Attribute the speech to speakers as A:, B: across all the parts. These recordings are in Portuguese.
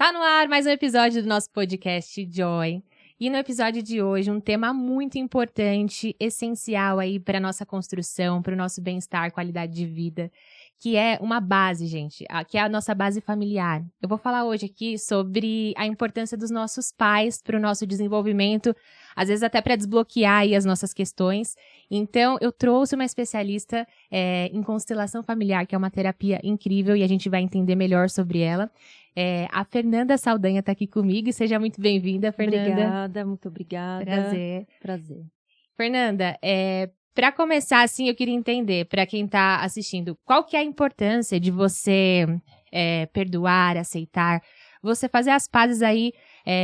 A: Tá no ar mais um episódio do nosso podcast Joy. E no episódio de hoje, um tema muito importante, essencial aí para nossa construção, para o nosso bem-estar, qualidade de vida, que é uma base, gente, que é a nossa base familiar. Eu vou falar hoje aqui sobre a importância dos nossos pais para o nosso desenvolvimento, às vezes até para desbloquear aí as nossas questões. Então, eu trouxe uma especialista em constelação familiar, que é uma terapia incrível e a gente vai entender melhor sobre ela. A Fernanda Saldanha está aqui comigo e seja muito bem-vinda, Fernanda.
B: Obrigada, muito obrigada.
A: Prazer. Fernanda, para começar, assim, eu queria entender, para quem está assistindo, qual que é a importância de você perdoar, aceitar, você fazer as pazes aí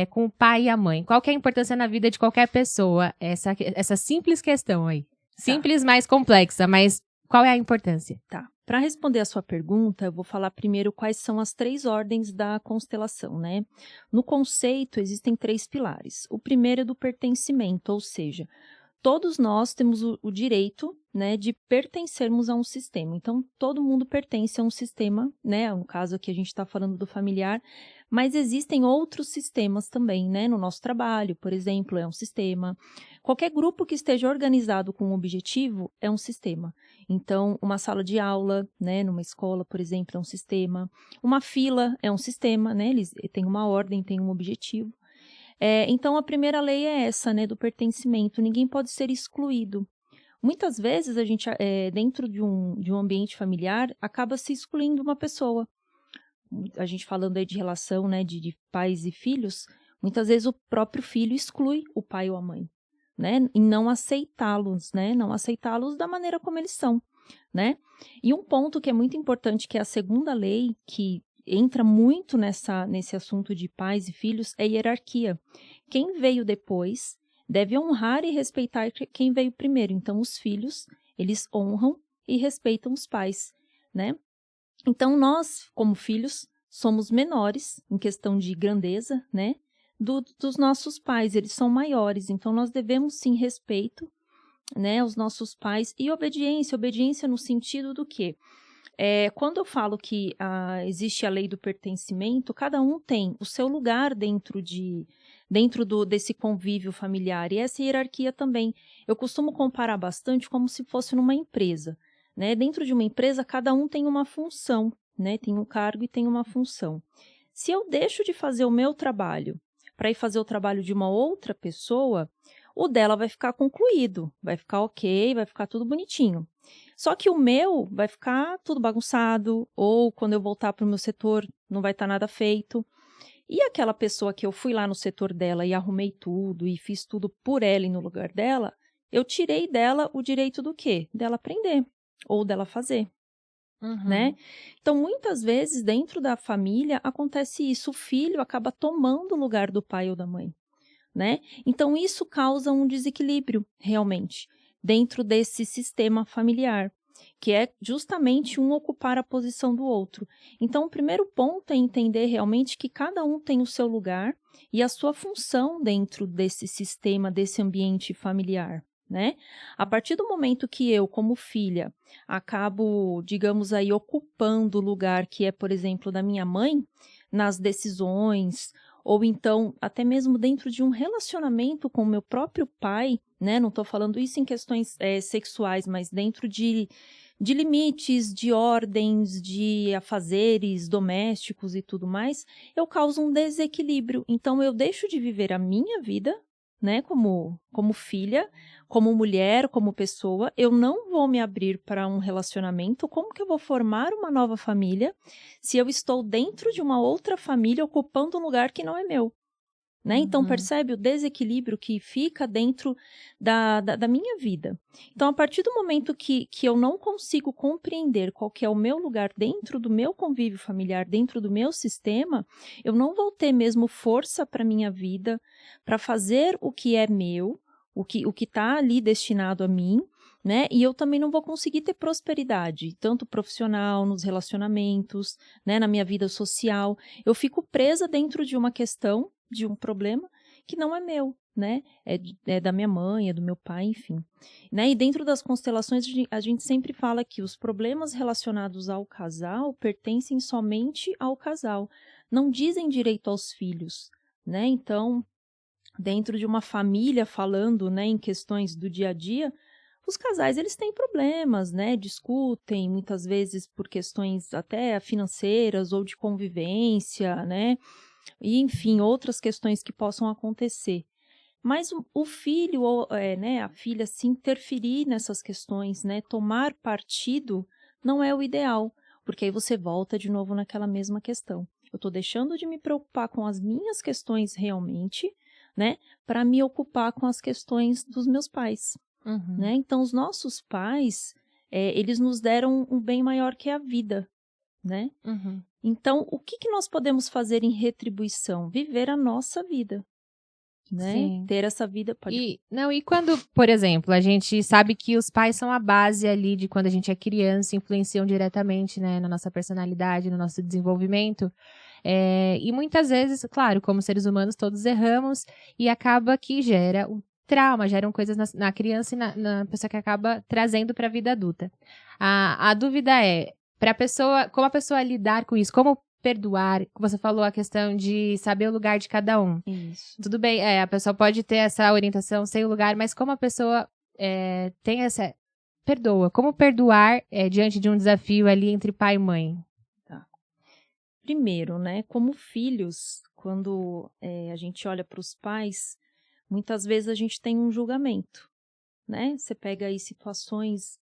A: com o pai e a mãe? Qual que é a importância na vida de qualquer pessoa? Essa simples questão aí. Simples, mais complexa, mas qual é a importância?
B: Tá. Para responder a sua pergunta, eu vou falar primeiro quais são as 3 ordens da constelação, né? No conceito, existem 3 pilares. O primeiro é do pertencimento, ou seja, todos nós temos o direito, né, de pertencermos a um sistema. Então, todo mundo pertence a um sistema, né? No caso aqui a gente está falando do familiar, mas existem outros sistemas também, né? No nosso trabalho, por exemplo, é um sistema. Qualquer grupo que esteja organizado com um objetivo é um sistema. Então, uma sala de aula, né, numa escola, por exemplo, é um sistema. Uma fila é um sistema, né? Eles têm uma ordem, têm um objetivo. Então, a primeira lei é essa, né, do pertencimento. Ninguém pode ser excluído. Muitas vezes, a gente, dentro de um ambiente familiar, acaba se excluindo uma pessoa. A gente falando aí de relação, né, de pais e filhos, muitas vezes o próprio filho exclui o pai ou a mãe, né, em não aceitá-los, né, não aceitá-los da maneira como eles são, né. E um ponto que é muito importante, que é a segunda lei, que entra muito nesse assunto de pais e filhos, é a hierarquia. Quem veio depois deve honrar e respeitar quem veio primeiro. Então, os filhos, eles honram e respeitam os pais, né. Então, nós, como filhos, somos menores em questão de grandeza, né, dos nossos pais. Eles são maiores, então nós devemos sim respeito, né, aos nossos pais e obediência no sentido do quê? Quando eu falo que existe a lei do pertencimento, cada um tem o seu lugar dentro desse convívio familiar, e essa hierarquia também. Eu costumo comparar bastante como se fosse numa empresa, né? Dentro de uma empresa, cada um tem uma função, né? Tem um cargo e tem uma função. Se eu deixo de fazer o meu trabalho para ir fazer o trabalho de uma outra pessoa, o dela vai ficar concluído, vai ficar ok, vai ficar tudo bonitinho. Só que o meu vai ficar tudo bagunçado, ou quando eu voltar para o meu setor, não vai estar nada feito. E aquela pessoa que eu fui lá no setor dela e arrumei tudo e fiz tudo por ela e no lugar dela, eu tirei dela o direito do quê? Dela aprender, ou dela fazer. Né? Então, muitas vezes, dentro da família, acontece isso. O filho acaba tomando o lugar do pai ou da mãe, né? Então, isso causa um desequilíbrio, realmente, dentro desse sistema familiar, que é justamente um ocupar a posição do outro. Então, o primeiro ponto é entender realmente que cada um tem o seu lugar e a sua função dentro desse sistema, desse ambiente familiar, né? A partir do momento que eu, como filha, acabo, digamos aí, ocupando o lugar que é, por exemplo, da minha mãe, nas decisões, ou então até mesmo dentro de um relacionamento com o meu próprio pai, né? Não estou falando isso em questões sexuais, mas dentro de limites, de ordens, de afazeres domésticos e tudo mais, eu causo um desequilíbrio. Então, eu deixo de viver a minha vida, né, como filha, como mulher, como pessoa. Eu não vou me abrir para um relacionamento. Como que eu vou formar uma nova família se eu estou dentro de uma outra família ocupando um lugar que não é meu? Né? Então, percebe o desequilíbrio que fica dentro da minha vida. Então, a partir do momento que eu não consigo compreender qual que é o meu lugar dentro do meu convívio familiar, dentro do meu sistema, eu não vou ter mesmo força para a minha vida, para fazer o que é meu, o que está ali destinado a mim, né? E eu também não vou conseguir ter prosperidade, tanto profissional, nos relacionamentos, né? Na minha vida social. Eu fico presa dentro de uma questão, de um problema que não é meu, né? É da minha mãe, é do meu pai, enfim. Né? E dentro das constelações, a gente sempre fala que os problemas relacionados ao casal pertencem somente ao casal. não dizem direito aos filhos, né? Então, dentro de uma família falando, né, em questões do dia a dia, os casais eles têm problemas, né? Discutem muitas vezes por questões até financeiras ou de convivência, né? E enfim, outras questões que possam acontecer. Mas o filho ou, né, a filha se interferir nessas questões, né, tomar partido, não é o ideal, porque aí você volta de novo naquela mesma questão. Eu estou deixando de me preocupar com as minhas questões realmente, né, para me ocupar com as questões dos meus pais,
A: Uhum.
B: né? Então, os nossos pais, eles nos deram um bem maior que a vida, né?
A: Uhum.
B: Então, o que que nós podemos fazer em retribuição? Viver a nossa vida, né?
A: Sim.
B: Ter essa vida, pode.
A: E quando, por exemplo, a gente sabe que os pais são a base ali de quando a gente é criança, influenciam diretamente, né, na nossa personalidade, no nosso desenvolvimento. E muitas vezes, claro, como seres humanos, todos erramos e acaba que gera um trauma, geram coisas na criança e na pessoa que acaba trazendo para a vida adulta. A dúvida é, para a pessoa, como a pessoa lidar com isso, como perdoar, você falou a questão de saber o lugar de cada um.
B: Isso.
A: Tudo bem, a pessoa pode ter essa orientação sem o lugar, mas como a pessoa tem essa... Perdoa. Como perdoar diante de um desafio ali entre pai e mãe?
B: Tá. Primeiro, né, como filhos, quando a gente olha para os pais, muitas vezes a gente tem um julgamento, né? Você pega aí situações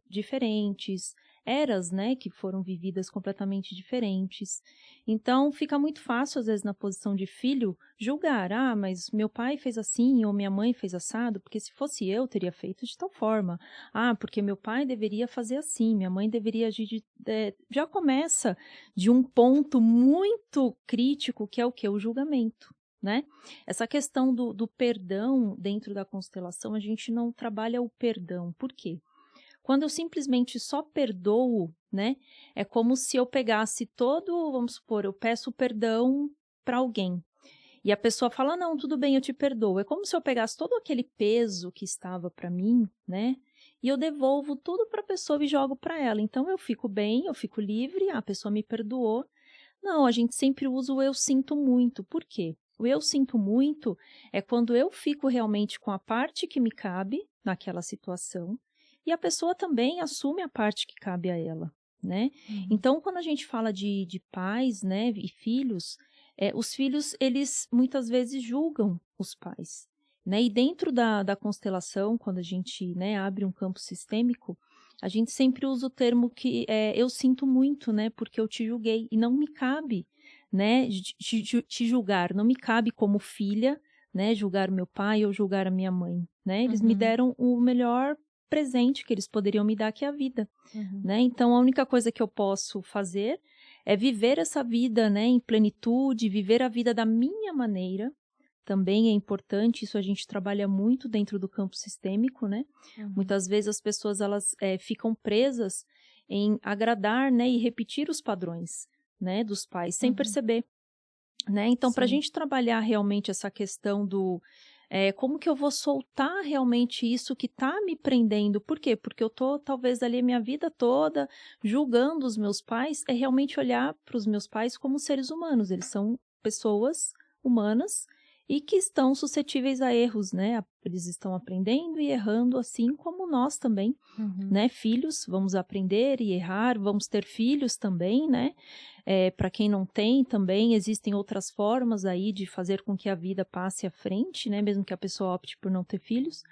B: diferentes, eras, né, que foram vividas completamente diferentes. Então, fica muito fácil, às vezes, na posição de filho, julgar. Ah, mas meu pai fez assim, ou minha mãe fez assado, porque se fosse eu, teria feito de tal forma. Ah, porque meu pai deveria fazer assim, minha mãe deveria agir de... já começa de um ponto muito crítico, que é o quê? O julgamento. Né? Essa questão do perdão dentro da constelação, a gente não trabalha o perdão. Por quê? Quando eu simplesmente só perdoo, né? É como se eu pegasse vamos supor, eu peço perdão para alguém. E a pessoa fala, não, tudo bem, eu te perdoo. É como se eu pegasse todo aquele peso que estava para mim, né? E eu devolvo tudo para a pessoa e jogo para ela. Então eu fico bem, eu fico livre, a pessoa me perdoou. Não, a gente sempre usa o eu sinto muito. Por quê? O eu sinto muito é quando eu fico realmente com a parte que me cabe naquela situação e a pessoa também assume a parte que cabe a ela, né?
A: Uhum.
B: Então, quando a gente fala de pais, né, e filhos, os filhos, eles muitas vezes julgam os pais, né? E dentro da constelação, quando a gente, né, abre um campo sistêmico, a gente sempre usa o termo que eu sinto muito, né, porque eu te julguei, e não me cabe, né, te julgar, não me cabe como filha, né, julgar o meu pai ou julgar a minha mãe, né, eles me deram o melhor presente que eles poderiam me dar, que é a vida, né, então a única coisa que eu posso fazer é viver essa vida, né, em plenitude, viver a vida da minha maneira. Também é importante, isso a gente trabalha muito dentro do campo sistêmico, né? Muitas vezes as pessoas elas ficam presas em agradar, né, e repetir os padrões, né, dos pais, sem perceber, né? Então, para a gente trabalhar realmente essa questão do como que eu vou soltar realmente isso que está me prendendo? Por quê? Porque eu tô talvez ali a minha vida toda julgando os meus pais, é realmente olhar para os meus pais como seres humanos, eles são pessoas humanas e que estão suscetíveis a erros, né? Eles estão aprendendo e errando, assim como nós também, né? Filhos, vamos aprender e errar, vamos ter filhos também, né? Para quem não tem também, existem outras formas aí de fazer com que a vida passe à frente, né? Mesmo que a pessoa opte por não ter filhos.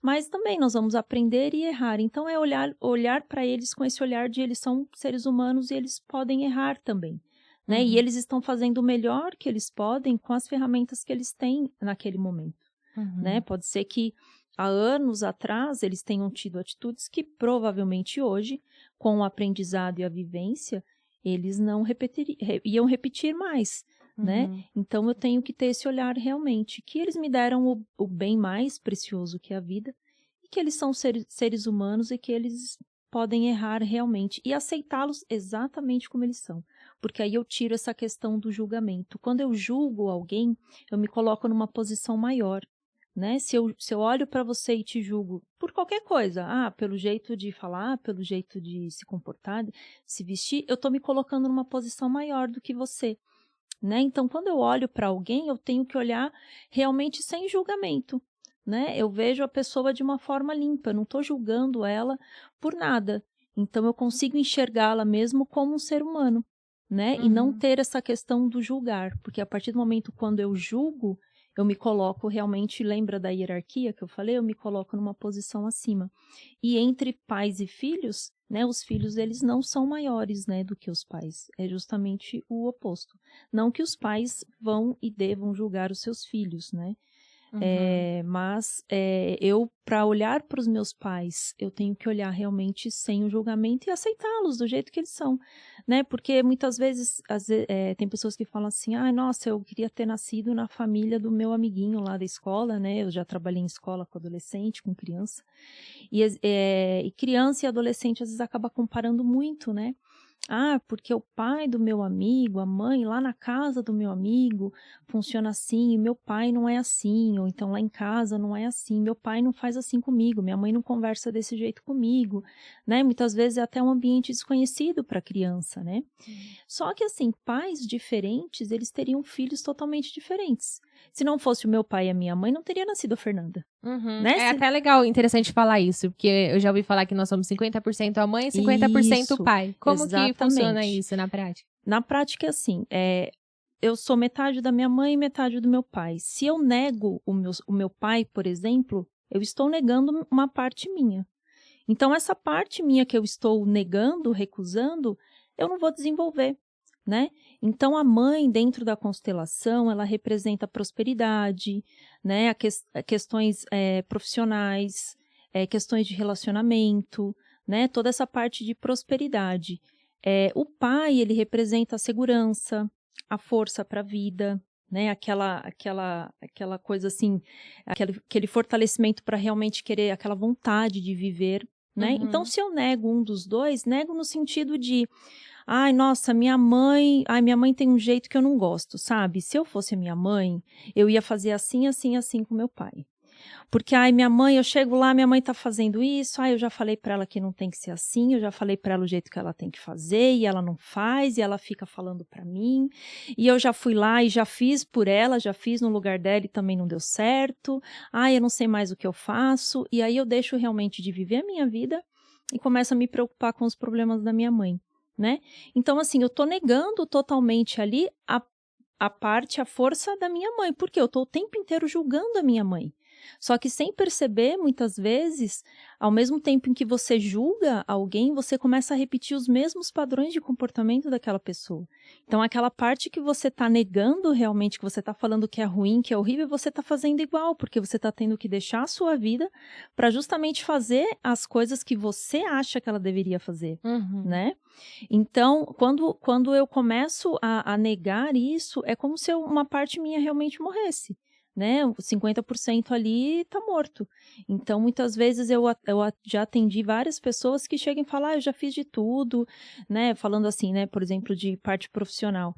B: Mas também nós vamos aprender e errar. Então, é olhar para eles com esse olhar de eles são seres humanos e eles podem errar também. Né? E eles estão fazendo o melhor que eles podem com as ferramentas que eles têm naquele momento. Né? Pode ser que há anos atrás eles tenham tido atitudes que provavelmente hoje, com o aprendizado e a vivência, eles não iam repetir mais. Né? Então eu tenho que ter esse olhar realmente, que eles me deram o bem mais precioso que é a vida, e que eles são seres humanos e que eles podem errar realmente, e aceitá-los exatamente como eles são. Porque aí eu tiro essa questão do julgamento. Quando eu julgo alguém, eu me coloco numa posição maior. Né? Se eu olho para você e te julgo por qualquer coisa, pelo jeito de falar, pelo jeito de se comportar, se vestir, eu estou me colocando numa posição maior do que você. né? Então, quando eu olho para alguém, eu tenho que olhar realmente sem julgamento, né? Eu vejo a pessoa de uma forma limpa, eu não estou julgando ela por nada. Então, eu consigo enxergá-la mesmo como um ser humano, né? E não ter essa questão do julgar, porque a partir do momento quando eu julgo, eu me coloco realmente, lembra da hierarquia que eu falei? Eu me coloco numa posição acima. E entre pais e filhos, né, os filhos eles não são maiores, né, do que os pais. É justamente o oposto. Não que os pais vão e devam julgar os seus filhos, né? Mas eu, para olhar para os meus pais, eu tenho que olhar realmente sem o julgamento e aceitá-los do jeito que eles são, né? Porque muitas vezes tem pessoas que falam assim, nossa, eu queria ter nascido na família do meu amiguinho lá da escola, né? Eu já trabalhei em escola com adolescente, com criança, e criança e adolescente às vezes acaba comparando muito, né? Porque o pai do meu amigo, a mãe lá na casa do meu amigo funciona assim, e meu pai não é assim, ou então lá em casa não é assim, meu pai não faz assim comigo, minha mãe não conversa desse jeito comigo, né? Muitas vezes é até um ambiente desconhecido para a criança, né? Só que assim, pais diferentes, eles teriam filhos totalmente diferentes. Se não fosse o meu pai e a minha mãe, não teria nascido a Fernanda. Né?
A: É até legal, interessante falar isso, porque eu já ouvi falar que nós somos 50% a mãe e 50% o pai. Como que funciona isso na prática?
B: Na prática é assim, eu sou metade da minha mãe e metade do meu pai. Se eu nego o meu pai, por exemplo, eu estou negando uma parte minha. Então, essa parte minha que eu estou negando, recusando, eu não vou desenvolver, né? Então, a mãe, dentro da constelação, ela representa a prosperidade, né? Questões profissionais, questões de relacionamento, né? Toda essa parte de prosperidade. O pai, ele representa a segurança, a força para a vida, né? Aquela coisa assim, aquele fortalecimento para realmente querer, aquela vontade de viver, né? Então, se eu nego um dos dois, nego no sentido de, nossa, minha mãe tem um jeito que eu não gosto, sabe? Se eu fosse a minha mãe, eu ia fazer assim, assim, assim com meu pai. Porque, minha mãe, eu chego lá, minha mãe tá fazendo isso, eu já falei pra ela que não tem que ser assim, eu já falei pra ela o jeito que ela tem que fazer, e ela não faz, e ela fica falando pra mim, e eu já fui lá e já fiz por ela, já fiz no lugar dela e também não deu certo, eu não sei mais o que eu faço, e aí eu deixo realmente de viver a minha vida e começo a me preocupar com os problemas da minha mãe, né? Então, assim, eu tô negando totalmente ali a força da minha mãe, porque eu tô o tempo inteiro julgando a minha mãe. Só que sem perceber, muitas vezes, ao mesmo tempo em que você julga alguém, você começa a repetir os mesmos padrões de comportamento daquela pessoa. Então, aquela parte que você está negando realmente, que você está falando que é ruim, que é horrível, você está fazendo igual, porque você está tendo que deixar a sua vida para justamente fazer as coisas que você acha que ela deveria fazer, né? Então, quando eu começo a negar isso, é como se uma parte minha realmente morresse, né? 50% ali tá morto. Então, muitas vezes eu já atendi várias pessoas que chegam e falam, eu já fiz de tudo, né? Falando assim, né? Por exemplo, de parte profissional.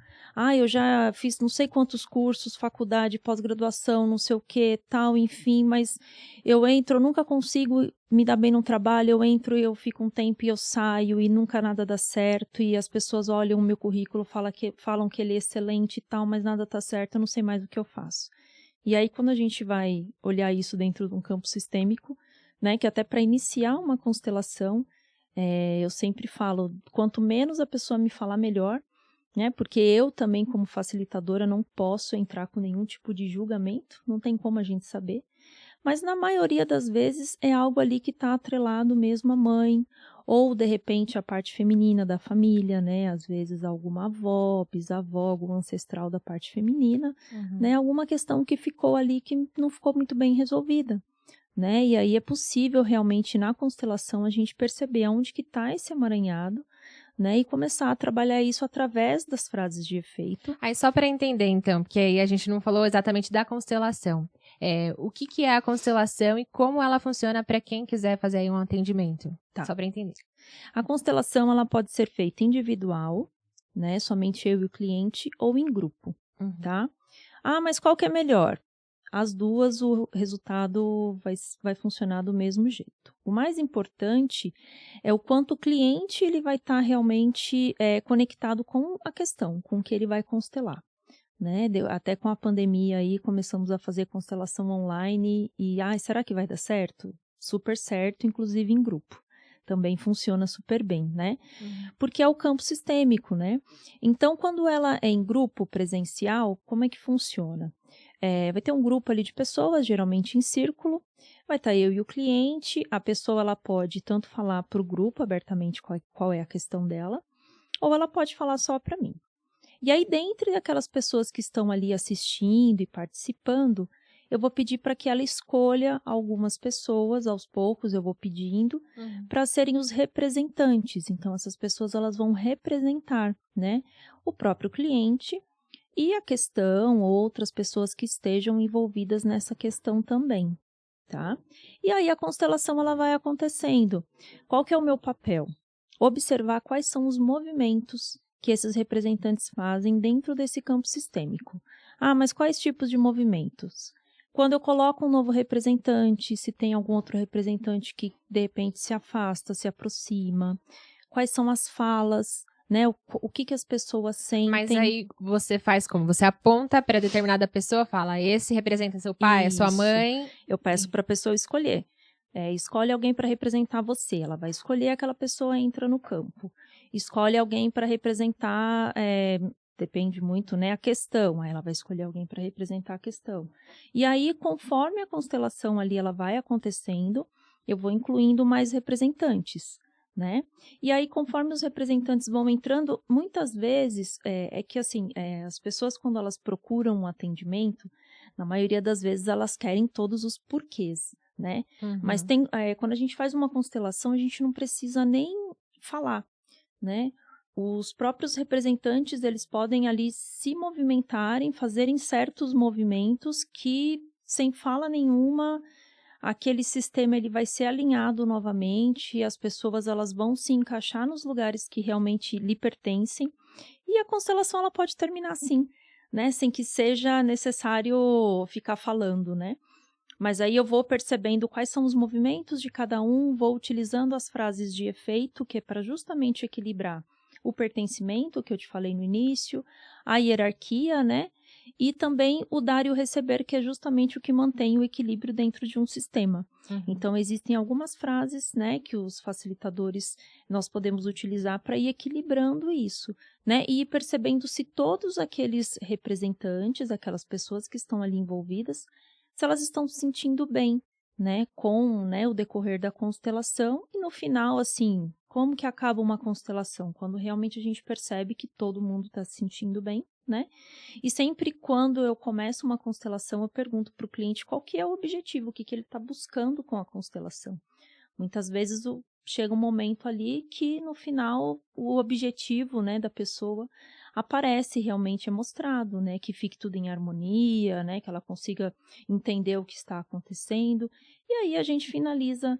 B: Eu já fiz não sei quantos cursos, faculdade, pós-graduação, não sei o que, tal, enfim, mas eu nunca consigo me dar bem no trabalho, eu entro e eu fico um tempo e eu saio e nunca nada dá certo e as pessoas olham o meu currículo, falam que ele é excelente e tal, mas nada tá certo, eu não sei mais o que eu faço. E aí, quando a gente vai olhar isso dentro de um campo sistêmico, né, que até para iniciar uma constelação, eu sempre falo, quanto menos a pessoa me falar, melhor, né, porque eu também, como facilitadora, não posso entrar com nenhum tipo de julgamento, não tem como a gente saber, mas na maioria das vezes é algo ali que está atrelado mesmo à mãe, ou de repente a parte feminina da família, né? Às vezes alguma avó, bisavó, algum ancestral da parte feminina, né? Alguma questão que ficou ali que não ficou muito bem resolvida, né? E aí é possível realmente na constelação a gente perceber aonde que está esse emaranhado, né, e começar a trabalhar isso através das frases de efeito.
A: Aí só para entender então, porque aí a gente não falou exatamente da constelação. O que é a constelação e como ela funciona para quem quiser fazer aí um atendimento?
B: Tá.
A: Só para entender.
B: A constelação ela pode ser feita individual, né, somente eu e o cliente, ou em grupo, tá? Mas qual que é melhor? As duas, o resultado vai funcionar do mesmo jeito. O mais importante é o quanto o cliente ele vai estar realmente conectado com a questão, com o que ele vai constelar. né? Até com a pandemia aí, começamos a fazer constelação online e, será que vai dar certo? Super certo, inclusive em grupo. Também funciona super bem, né? Porque é o campo sistêmico, né? Então, quando ela é em grupo presencial, como é que funciona? Vai ter um grupo ali de pessoas, geralmente em círculo, vai estar eu e o cliente, a pessoa ela pode tanto falar para o grupo abertamente qual é a questão dela, ou ela pode falar só para mim. E aí, dentre aquelas pessoas que estão ali assistindo e participando, eu vou pedir para que ela escolha algumas pessoas, aos poucos eu vou pedindo, para serem os representantes. Então, essas pessoas elas vão representar, né, o próprio cliente e a questão, outras pessoas que estejam envolvidas nessa questão também, tá? E aí a constelação ela vai acontecendo. Qual que é o meu papel? Observar quais são os movimentos que esses representantes fazem dentro desse campo sistêmico. Mas quais tipos de movimentos? Quando eu coloco um novo representante, se tem algum outro representante que de repente se afasta, se aproxima, quais são as falas, né? O que as pessoas sentem.
A: Mas aí você faz como? Você aponta para determinada pessoa, fala, esse representa seu pai, a sua mãe.
B: Eu peço para a pessoa escolher. Escolhe alguém para representar você. Ela vai escolher, aquela pessoa entra no campo. Escolhe alguém para representar, depende muito, né, a questão. Aí ela vai escolher alguém para representar a questão. E aí, conforme a constelação ali ela vai acontecendo, eu vou incluindo mais representantes, né? E aí, conforme os representantes vão entrando, muitas vezes, que assim, as pessoas quando elas procuram um atendimento, na maioria das vezes elas querem todos os porquês, né? Mas quando a gente faz uma constelação, a gente não precisa nem falar, né? Os próprios representantes, eles podem ali se movimentarem, fazerem certos movimentos que, sem fala nenhuma, aquele sistema ele vai ser alinhado novamente, as pessoas elas vão se encaixar nos lugares que realmente lhe pertencem, e a constelação ela pode terminar assim, né? Sem que seja necessário ficar falando, né? Mas aí eu vou percebendo quais são os movimentos de cada um, vou utilizando as frases de efeito, que é para justamente equilibrar o pertencimento, que eu te falei no início, a hierarquia, né? E também o dar e o receber, que é justamente o que mantém o equilíbrio dentro de um sistema. Então, existem algumas frases, né, que os facilitadores nós podemos utilizar para ir equilibrando isso, né? E ir percebendo se todos aqueles representantes, aquelas pessoas que estão ali envolvidas, se elas estão se sentindo bem, né, com, né, o decorrer da constelação. E no final, assim, como que acaba uma constelação? Quando realmente a gente percebe que todo mundo está se sentindo bem, né? E sempre quando eu começo uma constelação, eu pergunto para o cliente qual que é o objetivo, o que ele está buscando com a constelação. Muitas vezes chega um momento ali que no final o objetivo, né, da pessoa aparece, realmente é mostrado, né, que fique tudo em harmonia, né, que ela consiga entender o que está acontecendo, e aí a gente finaliza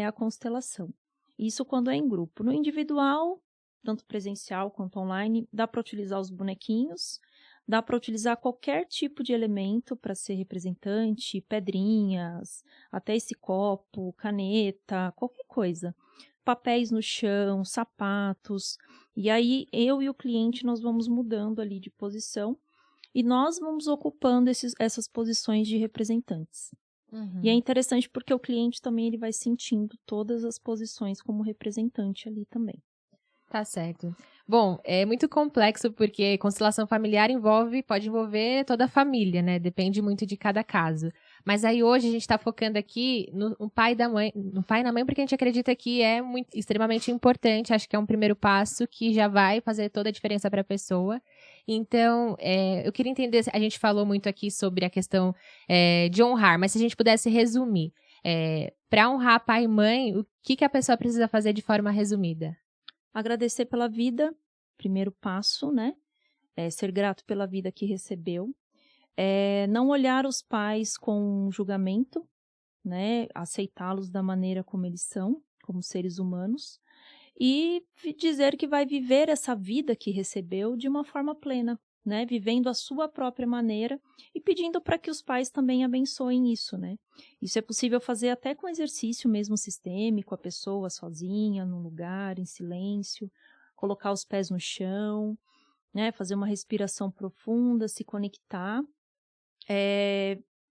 B: a constelação. Isso quando é em grupo. No individual, tanto presencial quanto online, dá para utilizar os bonequinhos, dá para utilizar qualquer tipo de elemento para ser representante, pedrinhas, até esse copo, caneta, qualquer coisa. Papéis no chão, sapatos. E aí, eu e o cliente, nós vamos mudando ali de posição e nós vamos ocupando essas posições de representantes. E é interessante porque o cliente também ele vai sentindo todas as posições como representante ali também.
A: Tá certo. Bom, é muito complexo porque constelação familiar pode envolver toda a família, né? Depende muito de cada caso. Mas aí hoje a gente está focando aqui no pai e na mãe, porque a gente acredita que é extremamente importante. Acho que é um primeiro passo que já vai fazer toda a diferença para a pessoa. Então, eu queria entender, a gente falou muito aqui sobre a questão de honrar, mas se a gente pudesse resumir, para honrar pai e mãe, o que a pessoa precisa fazer de forma resumida?
B: Agradecer pela vida, primeiro passo, né? Ser grato pela vida que recebeu. Não olhar os pais com julgamento, né? Aceitá-los da maneira como eles são, como seres humanos. E dizer que vai viver essa vida que recebeu de uma forma plena, né? Vivendo a sua própria maneira e pedindo para que os pais também abençoem isso, né? Isso é possível fazer até com exercício mesmo sistêmico, a pessoa sozinha, num lugar, em silêncio, colocar os pés no chão, né? Fazer uma respiração profunda, se conectar,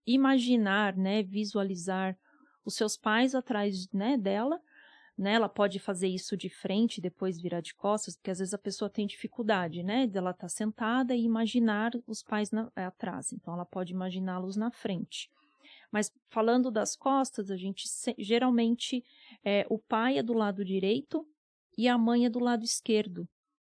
B: imaginar, né? Visualizar os seus pais atrás, né, dela, né? Ela pode fazer isso de frente e depois virar de costas, porque às vezes a pessoa tem dificuldade, né? Dela estar sentada e imaginar os pais atrás. Então, ela pode imaginá-los na frente. Mas falando das costas, a gente geralmente o pai é do lado direito e a mãe é do lado esquerdo,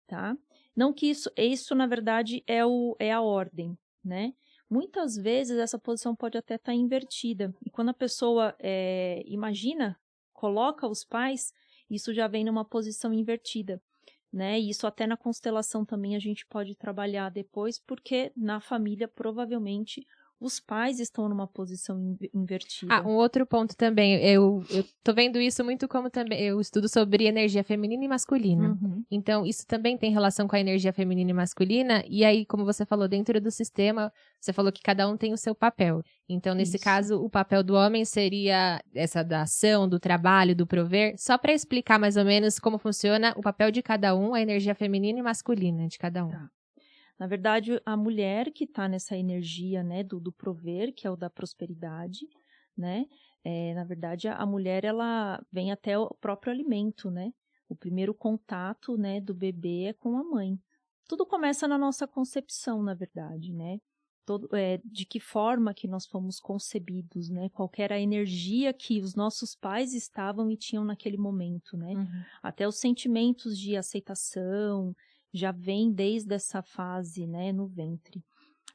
B: tá? Não que isso na verdade é a ordem, né? Muitas vezes essa posição pode até estar invertida. E quando a pessoa coloca os pais, isso já vem numa posição invertida, né? E isso até na constelação também a gente pode trabalhar depois, porque na família provavelmente os pais estão numa posição invertida.
A: Um outro ponto também, eu tô vendo isso muito como também, eu estudo sobre energia feminina e masculina.
B: Uhum.
A: Então, isso também tem relação com a energia feminina e masculina, e aí, como você falou, dentro do sistema, você falou que cada um tem o seu papel. Então, nesse caso, o papel do homem seria essa da ação, do trabalho, do prover, só para explicar mais ou menos como funciona o papel de cada um, a energia feminina e masculina de cada um.
B: Tá. Na verdade, a mulher que está nessa energia, né, do prover, que é o da prosperidade, né, na verdade, a mulher, ela vem até o próprio alimento, né, o primeiro contato, né, do bebê é com a mãe. Tudo começa na nossa concepção, na verdade, né, de que forma que nós fomos concebidos, né, qual era a energia que os nossos pais estavam e tinham naquele momento, né, até os sentimentos de aceitação, já vem desde essa fase, né, no ventre.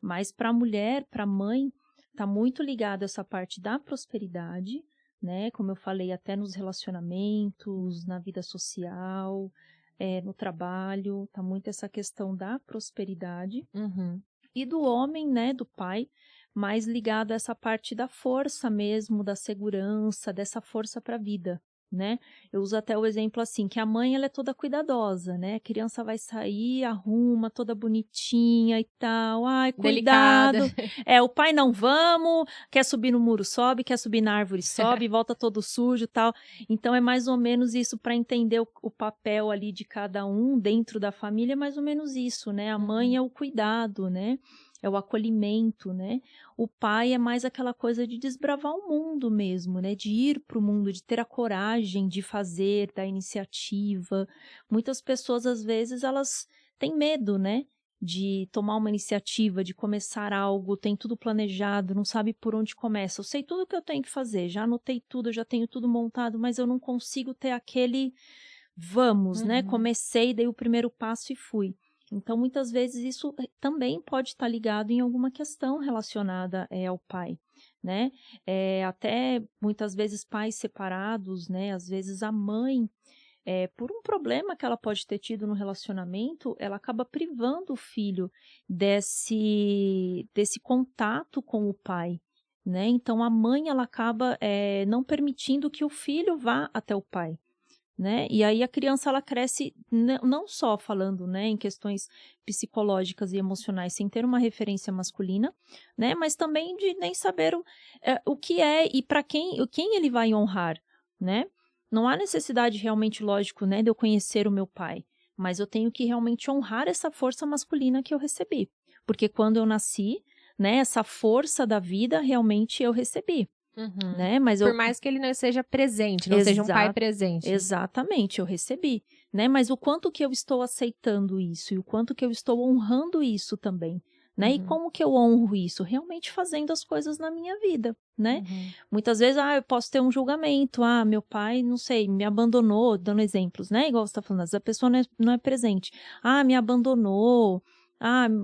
B: Mas para a mulher, para a mãe, está muito ligada essa parte da prosperidade, né, como eu falei, até nos relacionamentos, na vida social, no trabalho, está muito essa questão da prosperidade. E do homem, né, do pai, mais ligado a essa parte da força mesmo, da segurança, dessa força para a vida, né? Eu uso até o exemplo assim, que a mãe, ela é toda cuidadosa, né? A criança vai sair, arruma, toda bonitinha e tal. Ai, cuidado.
A: Delicada.
B: O pai não vamos, quer subir no muro, sobe, quer subir na árvore, sobe, volta todo sujo e tal. Então, é mais ou menos isso, para entender o papel ali de cada um dentro da família, é mais ou menos isso, né? A mãe é o cuidado, né? É o acolhimento, né? O pai é mais aquela coisa de desbravar o mundo mesmo, né? De ir para o mundo, de ter a coragem de fazer, da iniciativa. Muitas pessoas, às vezes, elas têm medo, né? De tomar uma iniciativa, de começar algo, tem tudo planejado, não sabe por onde começa. Eu sei tudo o que eu tenho que fazer, já anotei tudo, já tenho tudo montado, mas eu não consigo ter aquele vamos, né? Comecei, dei o primeiro passo e fui. Então, muitas vezes, isso também pode estar ligado em alguma questão relacionada ao pai, né? Até, muitas vezes, pais separados, né? Às vezes, a mãe, por um problema que ela pode ter tido no relacionamento, ela acaba privando o filho desse contato com o pai, né? Então, a mãe, ela acaba não permitindo que o filho vá até o pai. Né? E aí a criança, ela cresce não só falando, né, em questões psicológicas e emocionais sem ter uma referência masculina, né, mas também de nem saber o que é e para quem ele vai honrar, né? Não há necessidade realmente, lógico, né, de eu conhecer o meu pai, mas eu tenho que realmente honrar essa força masculina que eu recebi, porque quando eu nasci, né, essa força da vida realmente eu recebi. Né? Mas
A: Por mais que ele não seja presente, não seja um pai presente.
B: Exatamente, eu recebi, né? Mas o quanto que eu estou aceitando isso e o quanto que eu estou honrando isso também, né? E como que eu honro isso? Realmente fazendo as coisas na minha vida, né? Muitas vezes, eu posso ter um julgamento, meu pai, não sei, me abandonou, dando exemplos, né? Igual você está falando, a pessoa não é presente. Me abandonou,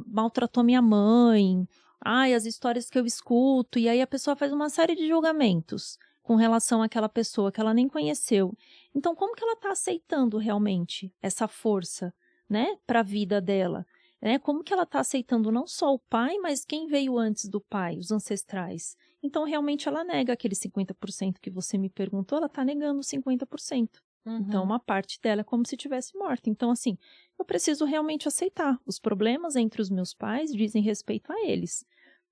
B: maltratou minha mãe, as histórias que eu escuto, e aí a pessoa faz uma série de julgamentos com relação àquela pessoa que ela nem conheceu. Então, como que ela está aceitando realmente essa força, né, para a vida dela? Né? Como que ela está aceitando não só o pai, mas quem veio antes do pai, os ancestrais? Então, realmente, ela nega aquele 50% que você me perguntou, ela está negando 50%. Então, uma parte dela é como se tivesse morta. Então, assim, eu preciso realmente aceitar. Os problemas entre os meus pais dizem respeito a eles.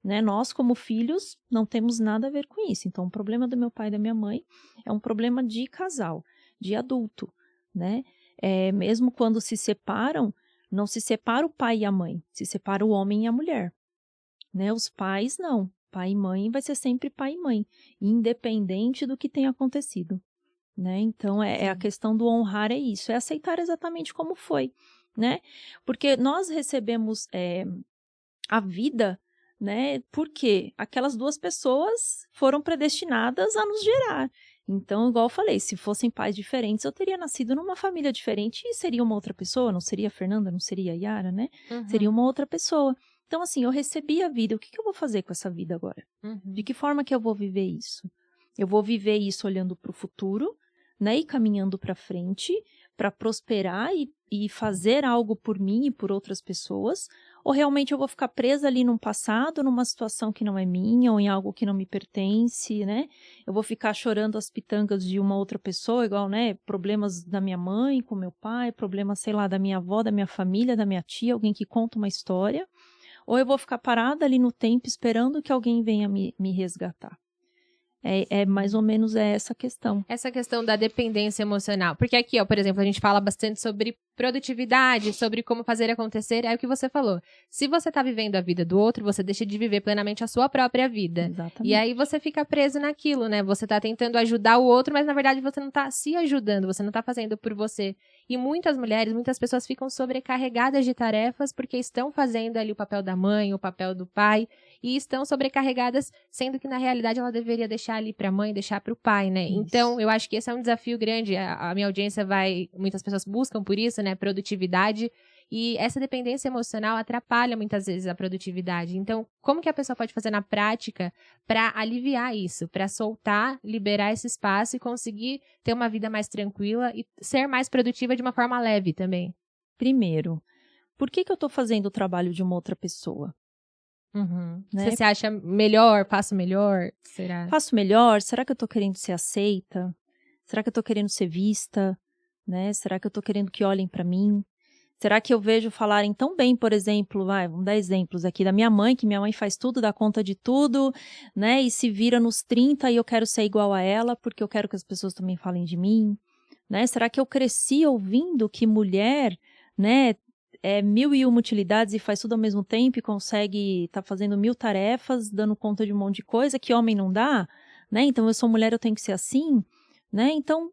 B: Né? Nós, como filhos, não temos nada a ver com isso. Então, o problema do meu pai e da minha mãe é um problema de casal, de adulto. Né? Mesmo quando se separam, não se separa o pai e a mãe, se separa o homem e a mulher, né? Os pais não, pai e mãe vai ser sempre pai e mãe, independente do que tenha acontecido, né? Então, a questão do honrar é isso, é aceitar exatamente como foi, né? Porque nós recebemos a vida, né? Porque aquelas duas pessoas foram predestinadas a nos gerar. Então, igual eu falei, se fossem pais diferentes, eu teria nascido numa família diferente e seria uma outra pessoa, não seria a Fernanda, não seria a Yara, né? Seria uma outra pessoa. Então, assim, eu recebi a vida, o que eu vou fazer com essa vida agora? De que forma que eu vou viver isso? Eu vou viver isso olhando para o futuro, né? E caminhando para frente, para prosperar e fazer algo por mim e por outras pessoas, ou realmente eu vou ficar presa ali num passado, numa situação que não é minha, ou em algo que não me pertence, né? Eu vou ficar chorando as pitangas de uma outra pessoa, igual, né? Problemas da minha mãe com meu pai, problemas, sei lá, da minha avó, da minha família, da minha tia, alguém que conta uma história, ou eu vou ficar parada ali no tempo esperando que alguém venha me resgatar. Mais ou menos essa questão.
A: Essa questão da dependência emocional. Porque aqui, ó, por exemplo, a gente fala bastante sobre produtividade, sobre como fazer acontecer. É o que você falou. Se você tá vivendo a vida do outro, você deixa de viver plenamente a sua própria vida.
B: Exatamente.
A: E aí você fica preso naquilo, né? Você tá tentando ajudar o outro, mas na verdade você não tá se ajudando, você não tá fazendo por você. E muitas mulheres, muitas pessoas ficam sobrecarregadas de tarefas porque estão fazendo ali o papel da mãe, o papel do pai, e estão sobrecarregadas, sendo que na realidade ela deveria deixar ali pra mãe, deixar pro pai, né?
B: Isso.
A: Então, eu acho que esse é um desafio grande. A minha audiência muitas pessoas buscam por isso, né? Produtividade. E essa dependência emocional atrapalha muitas vezes a produtividade. Então, como que a pessoa pode fazer na prática para aliviar isso, para soltar, liberar esse espaço e conseguir ter uma vida mais tranquila e ser mais produtiva de uma forma leve também?
B: Primeiro, por que eu estou fazendo o trabalho de uma outra pessoa?
A: Né?
B: Né?
A: Você se acha melhor? Faço melhor? Será?
B: Faço melhor? Será que eu estou querendo ser aceita? Será que eu estou querendo ser vista? Né? Será que eu estou querendo que olhem para mim? Será que eu vejo falarem tão bem, por exemplo, vamos dar exemplos aqui da minha mãe, que minha mãe faz tudo, dá conta de tudo, né? E se vira nos 30 e eu quero ser igual a ela, porque eu quero que as pessoas também falem de mim, né? Será que eu cresci ouvindo que mulher, né, é 1001 utilidades e faz tudo ao mesmo tempo e consegue estar fazendo 1000 tarefas, dando conta de um monte de coisa que homem não dá, né? Então eu sou mulher, eu tenho que ser assim, né? Então,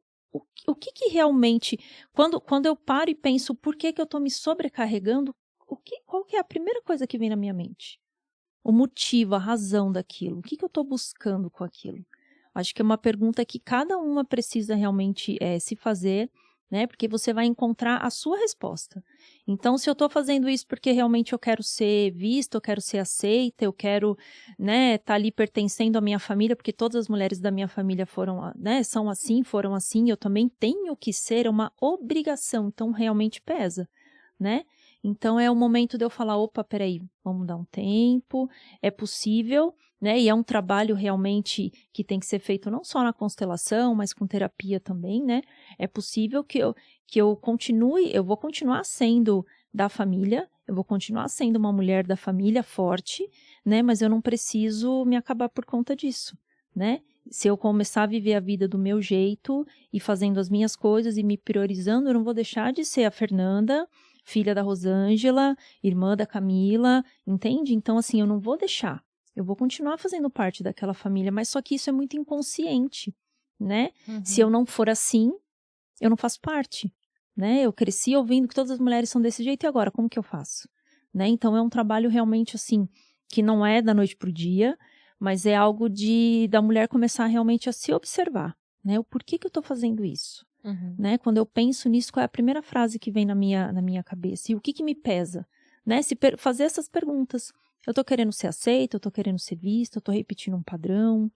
B: o que realmente, quando eu paro e penso por que eu estou me sobrecarregando, qual que é a primeira coisa que vem na minha mente? O motivo, a razão daquilo, o que eu estou buscando com aquilo? Acho que é uma pergunta que cada uma precisa realmente se fazer, né? Porque você vai encontrar a sua resposta. Então, se eu estou fazendo isso porque realmente eu quero ser vista, eu quero ser aceita, eu quero, né, tá ali pertencendo à minha família, porque todas as mulheres da minha família foram, né, são assim, foram assim, eu também tenho que ser, é uma obrigação, então realmente pesa, né? Então, é o momento de eu falar, opa, peraí, vamos dar um tempo, é possível, né? E é um trabalho realmente que tem que ser feito não só na constelação, mas com terapia também, né? É possível que eu continue, eu vou continuar sendo da família, eu vou continuar sendo uma mulher da família forte, né? Mas eu não preciso me acabar por conta disso, né? Se eu começar a viver a vida do meu jeito e fazendo as minhas coisas e me priorizando, eu não vou deixar de ser a Fernanda, filha da Rosângela, irmã da Camila, entende? Então, assim, eu não vou deixar. Eu vou continuar fazendo parte daquela família, mas só que isso é muito inconsciente, né? Se eu não for assim, eu não faço parte, né? Eu cresci ouvindo que todas as mulheres são desse jeito e agora, como que eu faço? Né? Então, é um trabalho realmente, assim, que não é da noite pro dia, mas é algo da mulher começar realmente a se observar, né? O porquê que eu tô fazendo isso? Né? Quando eu penso nisso, qual é a primeira frase que vem na minha cabeça? E o que me pesa? Né? Fazer essas perguntas. Eu tô querendo ser aceita, eu tô querendo ser vista, eu tô repetindo um padrão,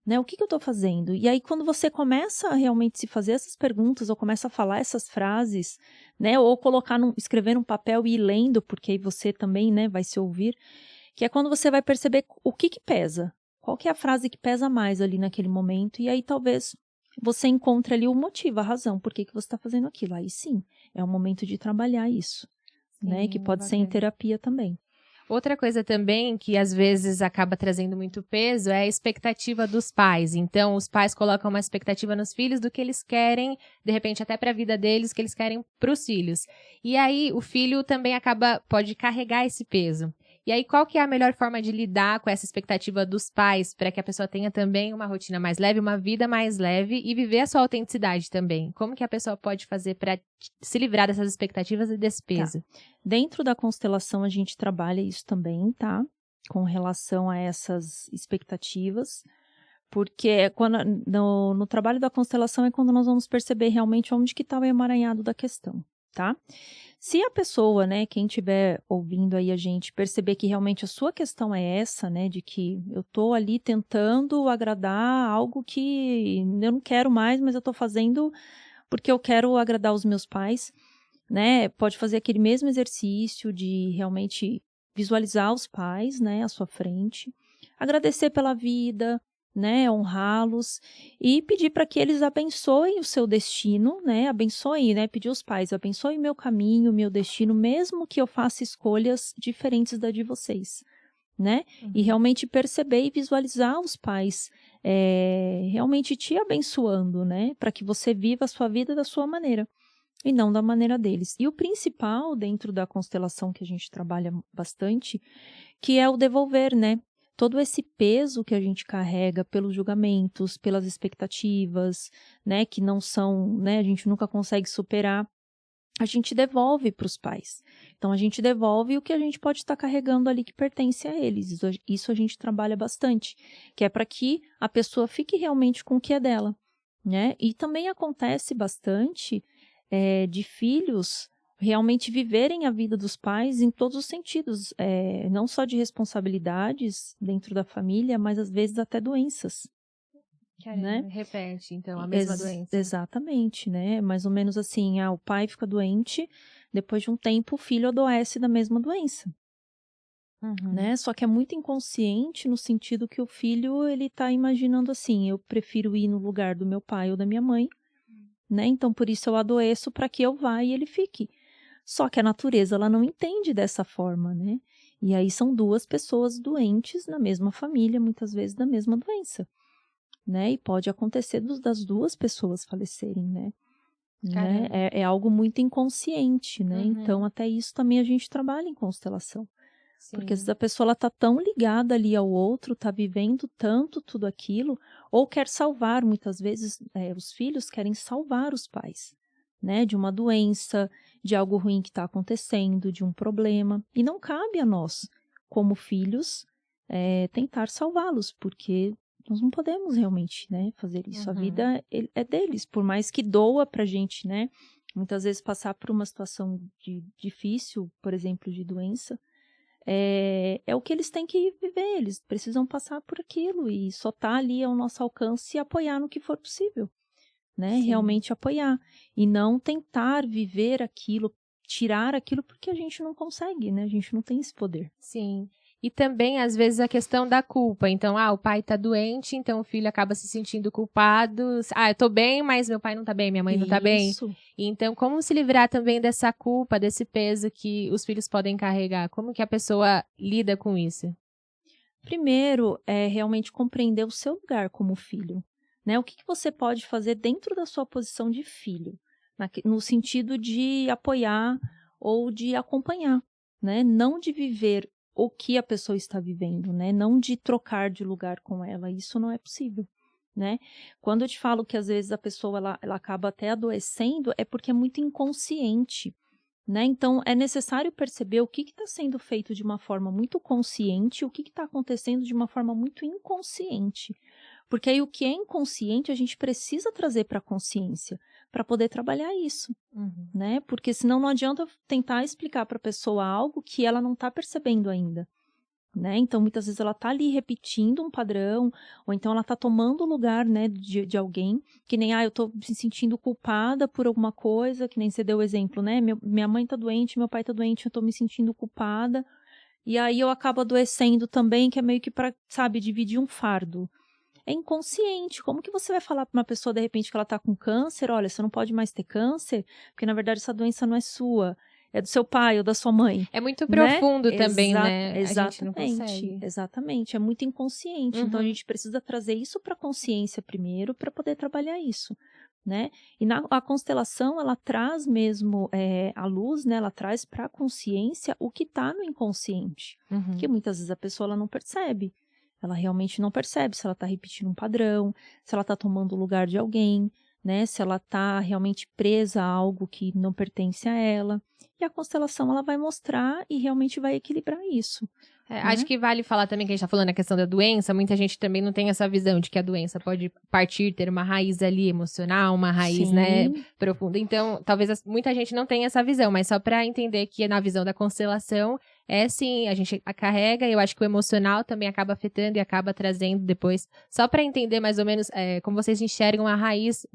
B: né? O que eu tô fazendo? E aí, quando você começa a realmente se fazer essas perguntas, ou começa a falar essas frases, né? Ou escrever num papel e ir lendo, porque aí você também, né, vai se ouvir, que é quando você vai perceber o que pesa. Qual que é a frase que pesa mais ali naquele momento, e aí talvez você encontre ali o motivo, a razão, por que você está fazendo aquilo. Aí sim, é o momento de trabalhar isso, sim, né? Que pode ser em terapia também.
A: Outra coisa também que às vezes acaba trazendo muito peso é a expectativa dos pais. Então, os pais colocam uma expectativa nos filhos do que eles querem, de repente até para a vida deles, que eles querem para os filhos. E aí, o filho também pode carregar esse peso. E aí, qual que é a melhor forma de lidar com essa expectativa dos pais para que a pessoa tenha também uma rotina mais leve, uma vida mais leve e viver a sua autenticidade também? Como que a pessoa pode fazer para se livrar dessas expectativas e desse peso?
B: Tá. Dentro da constelação, a gente trabalha isso também, tá? Com relação a essas expectativas. Porque no trabalho da constelação é quando nós vamos perceber realmente onde que está o emaranhado da questão, tá? Se a pessoa, né, quem estiver ouvindo aí a gente, perceber que realmente a sua questão é essa, né, de que eu tô ali tentando agradar algo que eu não quero mais, mas eu tô fazendo porque eu quero agradar os meus pais, né, pode fazer aquele mesmo exercício de realmente visualizar os pais, né, à sua frente, agradecer pela vida, né, honrá-los e pedir para que eles abençoem o seu destino, né, abençoem, né, pedir aos pais, abençoem meu caminho, meu destino, mesmo que eu faça escolhas diferentes da de vocês, né, e realmente perceber e visualizar os pais realmente te abençoando, né, para que você viva a sua vida da sua maneira e não da maneira deles. E o principal dentro da constelação que a gente trabalha bastante, que é o devolver, né? Todo esse peso que a gente carrega pelos julgamentos, pelas expectativas, né, que não são, né, a gente nunca consegue superar, a gente devolve para os pais. Então, a gente devolve o que a gente pode estar carregando ali que pertence a eles. Isso a gente trabalha bastante, que é para que a pessoa fique realmente com o que é dela, né? E também acontece bastante de filhos realmente viverem a vida dos pais em todos os sentidos, não só de responsabilidades dentro da família, mas às vezes até doenças.
A: Caramba,
B: Né?
A: repete, então, a mesma doença.
B: Exatamente, né? Mais ou menos assim, o pai fica doente, depois de um tempo o filho adoece da mesma doença. Né? Só que é muito inconsciente no sentido que o filho, ele tá imaginando assim, eu prefiro ir no lugar do meu pai ou da minha mãe, né? Então, por isso eu adoeço para que eu vá e ele fique. Só que a natureza, ela não entende dessa forma, né? E aí são duas pessoas doentes na mesma família, muitas vezes da mesma doença, né? E pode acontecer das duas pessoas falecerem, né? É algo muito inconsciente, né? Então, até isso também a gente trabalha em constelação. Sim. Porque às vezes a pessoa ela tá tão ligada ali ao outro, tá vivendo tanto tudo aquilo, ou quer salvar, muitas vezes os filhos querem salvar os pais, né? De uma doença, de algo ruim que está acontecendo, de um problema. E não cabe a nós, como filhos, tentar salvá-los, porque nós não podemos realmente, né, fazer isso. A vida é deles, por mais que doa pra gente, né? Muitas vezes passar por uma situação difícil, por exemplo, de doença, é o que eles têm que viver, eles precisam passar por aquilo e só tá ali ao nosso alcance e apoiar no que for possível, né? Sim. Realmente apoiar e não tentar viver aquilo, tirar aquilo porque a gente não consegue, né? A gente não tem esse poder.
A: Sim. E também, às vezes, a questão da culpa. Então, o pai tá doente, então o filho acaba se sentindo culpado. Eu tô bem, mas meu pai não tá bem, minha mãe não tá bem.
B: Isso.
A: Então, como se livrar também dessa culpa, desse peso que os filhos podem carregar? Como que a pessoa lida com isso?
B: Primeiro, é realmente compreender o seu lugar como filho, né? O que você pode fazer dentro da sua posição de filho, no sentido de apoiar ou de acompanhar, né? Não de viver o que a pessoa está vivendo, né? Não de trocar de lugar com ela, isso não é possível, né? Quando eu te falo que às vezes a pessoa ela acaba até adoecendo, é porque é muito inconsciente, né? Então, é necessário perceber o que está sendo feito de uma forma muito consciente e o que está acontecendo de uma forma muito inconsciente. Porque aí o que é inconsciente a gente precisa trazer para a consciência para poder trabalhar isso, né? Porque senão não adianta tentar explicar para a pessoa algo que ela não está percebendo ainda, né? Então, muitas vezes ela está ali repetindo um padrão, ou então ela está tomando o lugar, né, de alguém, que nem, eu estou me sentindo culpada por alguma coisa, que nem você deu o exemplo, né? Minha mãe está doente, meu pai está doente, eu estou me sentindo culpada, e aí eu acabo adoecendo também, que é meio que para, sabe, dividir um fardo. É inconsciente. Como que você vai falar para uma pessoa, de repente, que ela está com câncer? Olha, você não pode mais ter câncer, porque, na verdade, essa doença não é sua. É do seu pai ou da sua mãe?
A: É muito profundo
B: né?
A: também, né?
B: Exatamente,
A: A gente não consegue.
B: exatamente. É muito inconsciente. Então, a
A: Uhum.
B: gente precisa trazer isso para a consciência primeiro para poder trabalhar isso, né? E a constelação, ela traz mesmo a luz, né? Ela traz para a consciência o que está no inconsciente. Que
A: Uhum.
B: muitas vezes a pessoa ela não percebe. Ela realmente não percebe se ela está repetindo um padrão, se ela está tomando o lugar de alguém, né? Se ela está realmente presa a algo que não pertence a ela. E a constelação ela vai mostrar e realmente vai equilibrar isso.
A: Acho que vale falar também que a gente tá falando na questão da doença, muita gente também não tem essa visão de que a doença pode ter uma raiz ali emocional, uma raiz, né,
B: Sim.
A: profunda. Então, talvez muita gente não tenha essa visão, mas só pra entender que na visão da constelação, sim, a gente a carrega, eu acho que o emocional também acaba afetando e acaba trazendo depois, só pra entender mais ou menos como vocês enxergam a raiz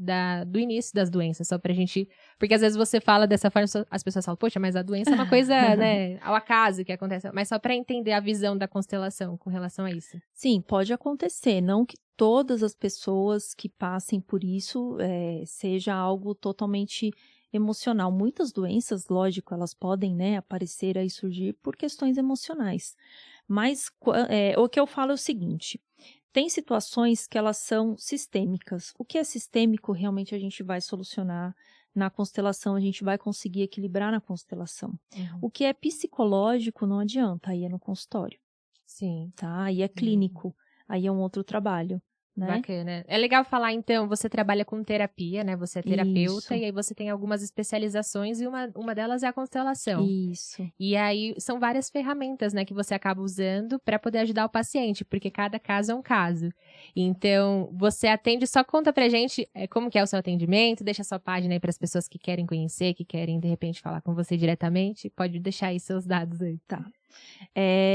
A: do início das doenças, só pra gente, porque às vezes você fala dessa forma, as pessoas falam, poxa, mas a doença é uma coisa, né, ao acaso que acontece, mas só pra entender a visão da constelação com relação a isso.
B: Sim, pode acontecer. Não que todas as pessoas que passem por isso seja algo totalmente emocional. Muitas doenças, lógico, elas podem, né, aparecer e surgir por questões emocionais. Mas o que eu falo é o seguinte: tem situações que elas são sistêmicas. O que é sistêmico, realmente a gente vai solucionar na constelação, a gente vai conseguir equilibrar na constelação.
A: Uhum.
B: O que é psicológico não adianta, aí é no consultório.
A: Sim.
B: Tá? Aí é clínico, aí é um outro trabalho, né?
A: Bacana. É legal falar, então, você trabalha com terapia, né? Você é terapeuta
B: Isso.
A: e aí você tem algumas especializações e uma delas é a constelação.
B: Isso.
A: E aí são várias ferramentas, né, que você acaba usando para poder ajudar o paciente, porque cada caso é um caso. Então, você atende, só conta pra gente como que é o seu atendimento, deixa a sua página aí para as pessoas que querem conhecer, que querem, de repente, falar com você diretamente. Pode deixar aí seus dados aí.
B: Tá.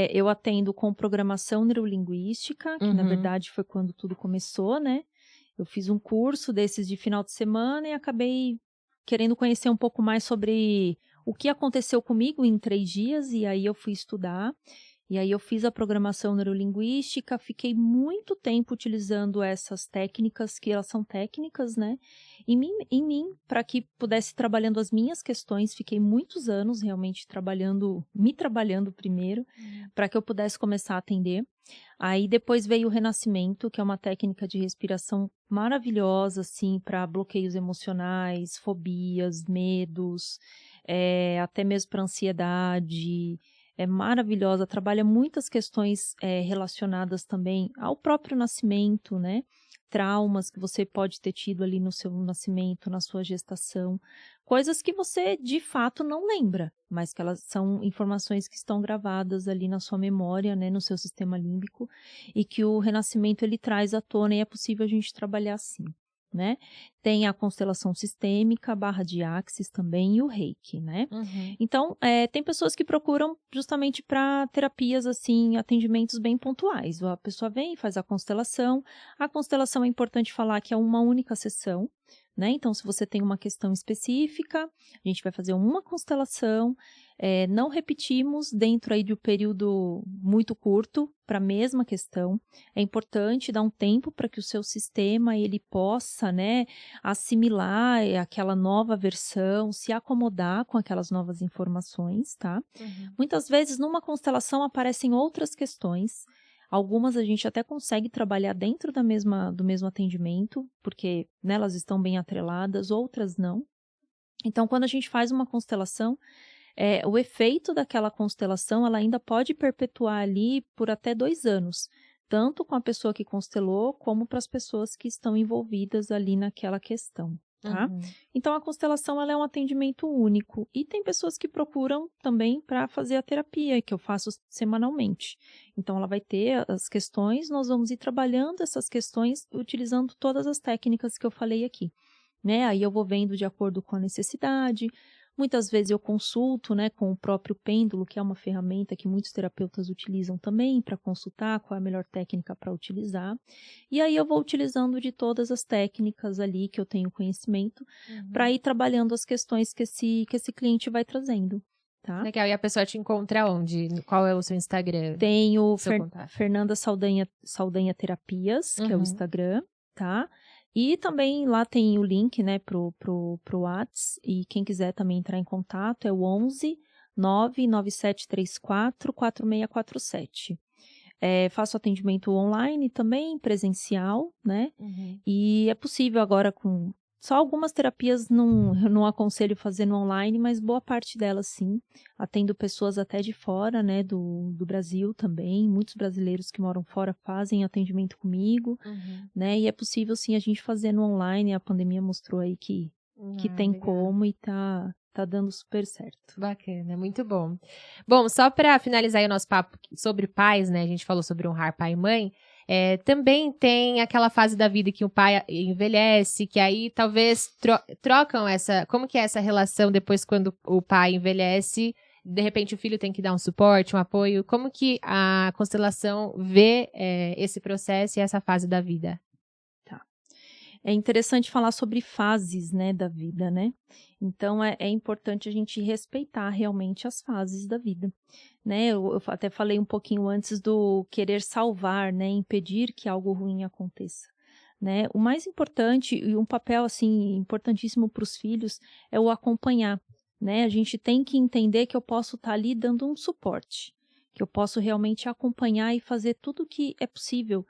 B: Eu atendo com programação neurolinguística, que na verdade foi quando tudo começou, né? Eu fiz um curso desses de final de semana e acabei querendo conhecer um pouco mais sobre o que aconteceu comigo em 3 dias, e aí eu fui estudar. E aí eu fiz a programação neurolinguística, fiquei muito tempo utilizando essas técnicas, que elas são técnicas, né, em mim, para que pudesse trabalhando as minhas questões. Fiquei muitos anos realmente me trabalhando primeiro, para que eu pudesse começar a atender. Aí depois veio o renascimento, que é uma técnica de respiração maravilhosa, assim, para bloqueios emocionais, fobias, medos, até mesmo para ansiedade. É maravilhosa, trabalha muitas questões relacionadas também ao próprio nascimento, né? Traumas que você pode ter tido ali no seu nascimento, na sua gestação, coisas que você de fato não lembra, mas que elas são informações que estão gravadas ali na sua memória, né, no seu sistema límbico, e que o renascimento ele traz à tona, e é possível a gente trabalhar assim, né? Tem a constelação sistêmica, a barra de Axis também e o Reiki, né? Então, tem pessoas que procuram justamente para terapias, assim, atendimentos bem pontuais. A pessoa vem e faz a constelação. A constelação é importante falar que é uma única sessão, né? Então, se você tem uma questão específica, a gente vai fazer uma constelação. Não repetimos dentro aí de um período muito curto para a mesma questão. É importante dar um tempo para que o seu sistema ele possa, né, assimilar aquela nova versão, se acomodar com aquelas novas informações, tá? Muitas vezes numa constelação aparecem outras questões. Algumas a gente até consegue trabalhar dentro do mesmo atendimento, porque, né, elas estão bem atreladas, outras não. Então, quando a gente faz uma constelação, o efeito daquela constelação ela ainda pode perpetuar ali por até 2 anos, tanto com a pessoa que constelou, como para as pessoas que estão envolvidas ali naquela questão, tá? Então, a constelação ela é um atendimento único, e tem pessoas que procuram também para fazer a terapia, que eu faço semanalmente. Então, ela vai ter as questões, nós vamos ir trabalhando essas questões utilizando todas as técnicas que eu falei aqui, né? Aí eu vou vendo de acordo com a necessidade. Muitas vezes eu consulto, né, com o próprio pêndulo, que é uma ferramenta que muitos terapeutas utilizam também para consultar qual é a melhor técnica para utilizar. E aí eu vou utilizando de todas as técnicas ali que eu tenho conhecimento para ir trabalhando as questões que esse cliente vai trazendo. Tá?
A: Legal, e a pessoa te encontra onde? Qual é o seu Instagram?
B: Tenho Fernanda Saldanha Terapias, que é o Instagram, tá? E também lá tem o link, né, pro WhatsApp, e quem quiser também entrar em contato é o 11 99734 4647. Faço atendimento online também, presencial, né? E é possível agora com... Só algumas terapias eu não aconselho fazer no online, mas boa parte delas sim. Atendo pessoas até de fora, né, do Brasil também. Muitos brasileiros que moram fora fazem atendimento comigo, né? E é possível sim a gente fazer no online. A pandemia mostrou aí que tem
A: legal.
B: como e tá dando super certo.
A: Bacana, muito bom. Bom, só para finalizar aí o nosso papo sobre pais, né? A gente falou sobre honrar pai e mãe. Também tem aquela fase da vida que o pai envelhece, que aí talvez trocam essa... Como que é essa relação depois quando o pai envelhece? De repente o filho tem que dar um suporte, um apoio. Como que a constelação vê esse processo e essa fase da vida?
B: É interessante falar sobre fases, né, da vida, né? Então, é importante a gente respeitar realmente as fases da vida, né? Eu até falei um pouquinho antes do querer salvar, né? Impedir que algo ruim aconteça, né? O mais importante, e um papel, assim, importantíssimo para os filhos, é o acompanhar, né? A gente tem que entender que eu posso estar ali dando um suporte, que eu posso realmente acompanhar e fazer tudo o que é possível,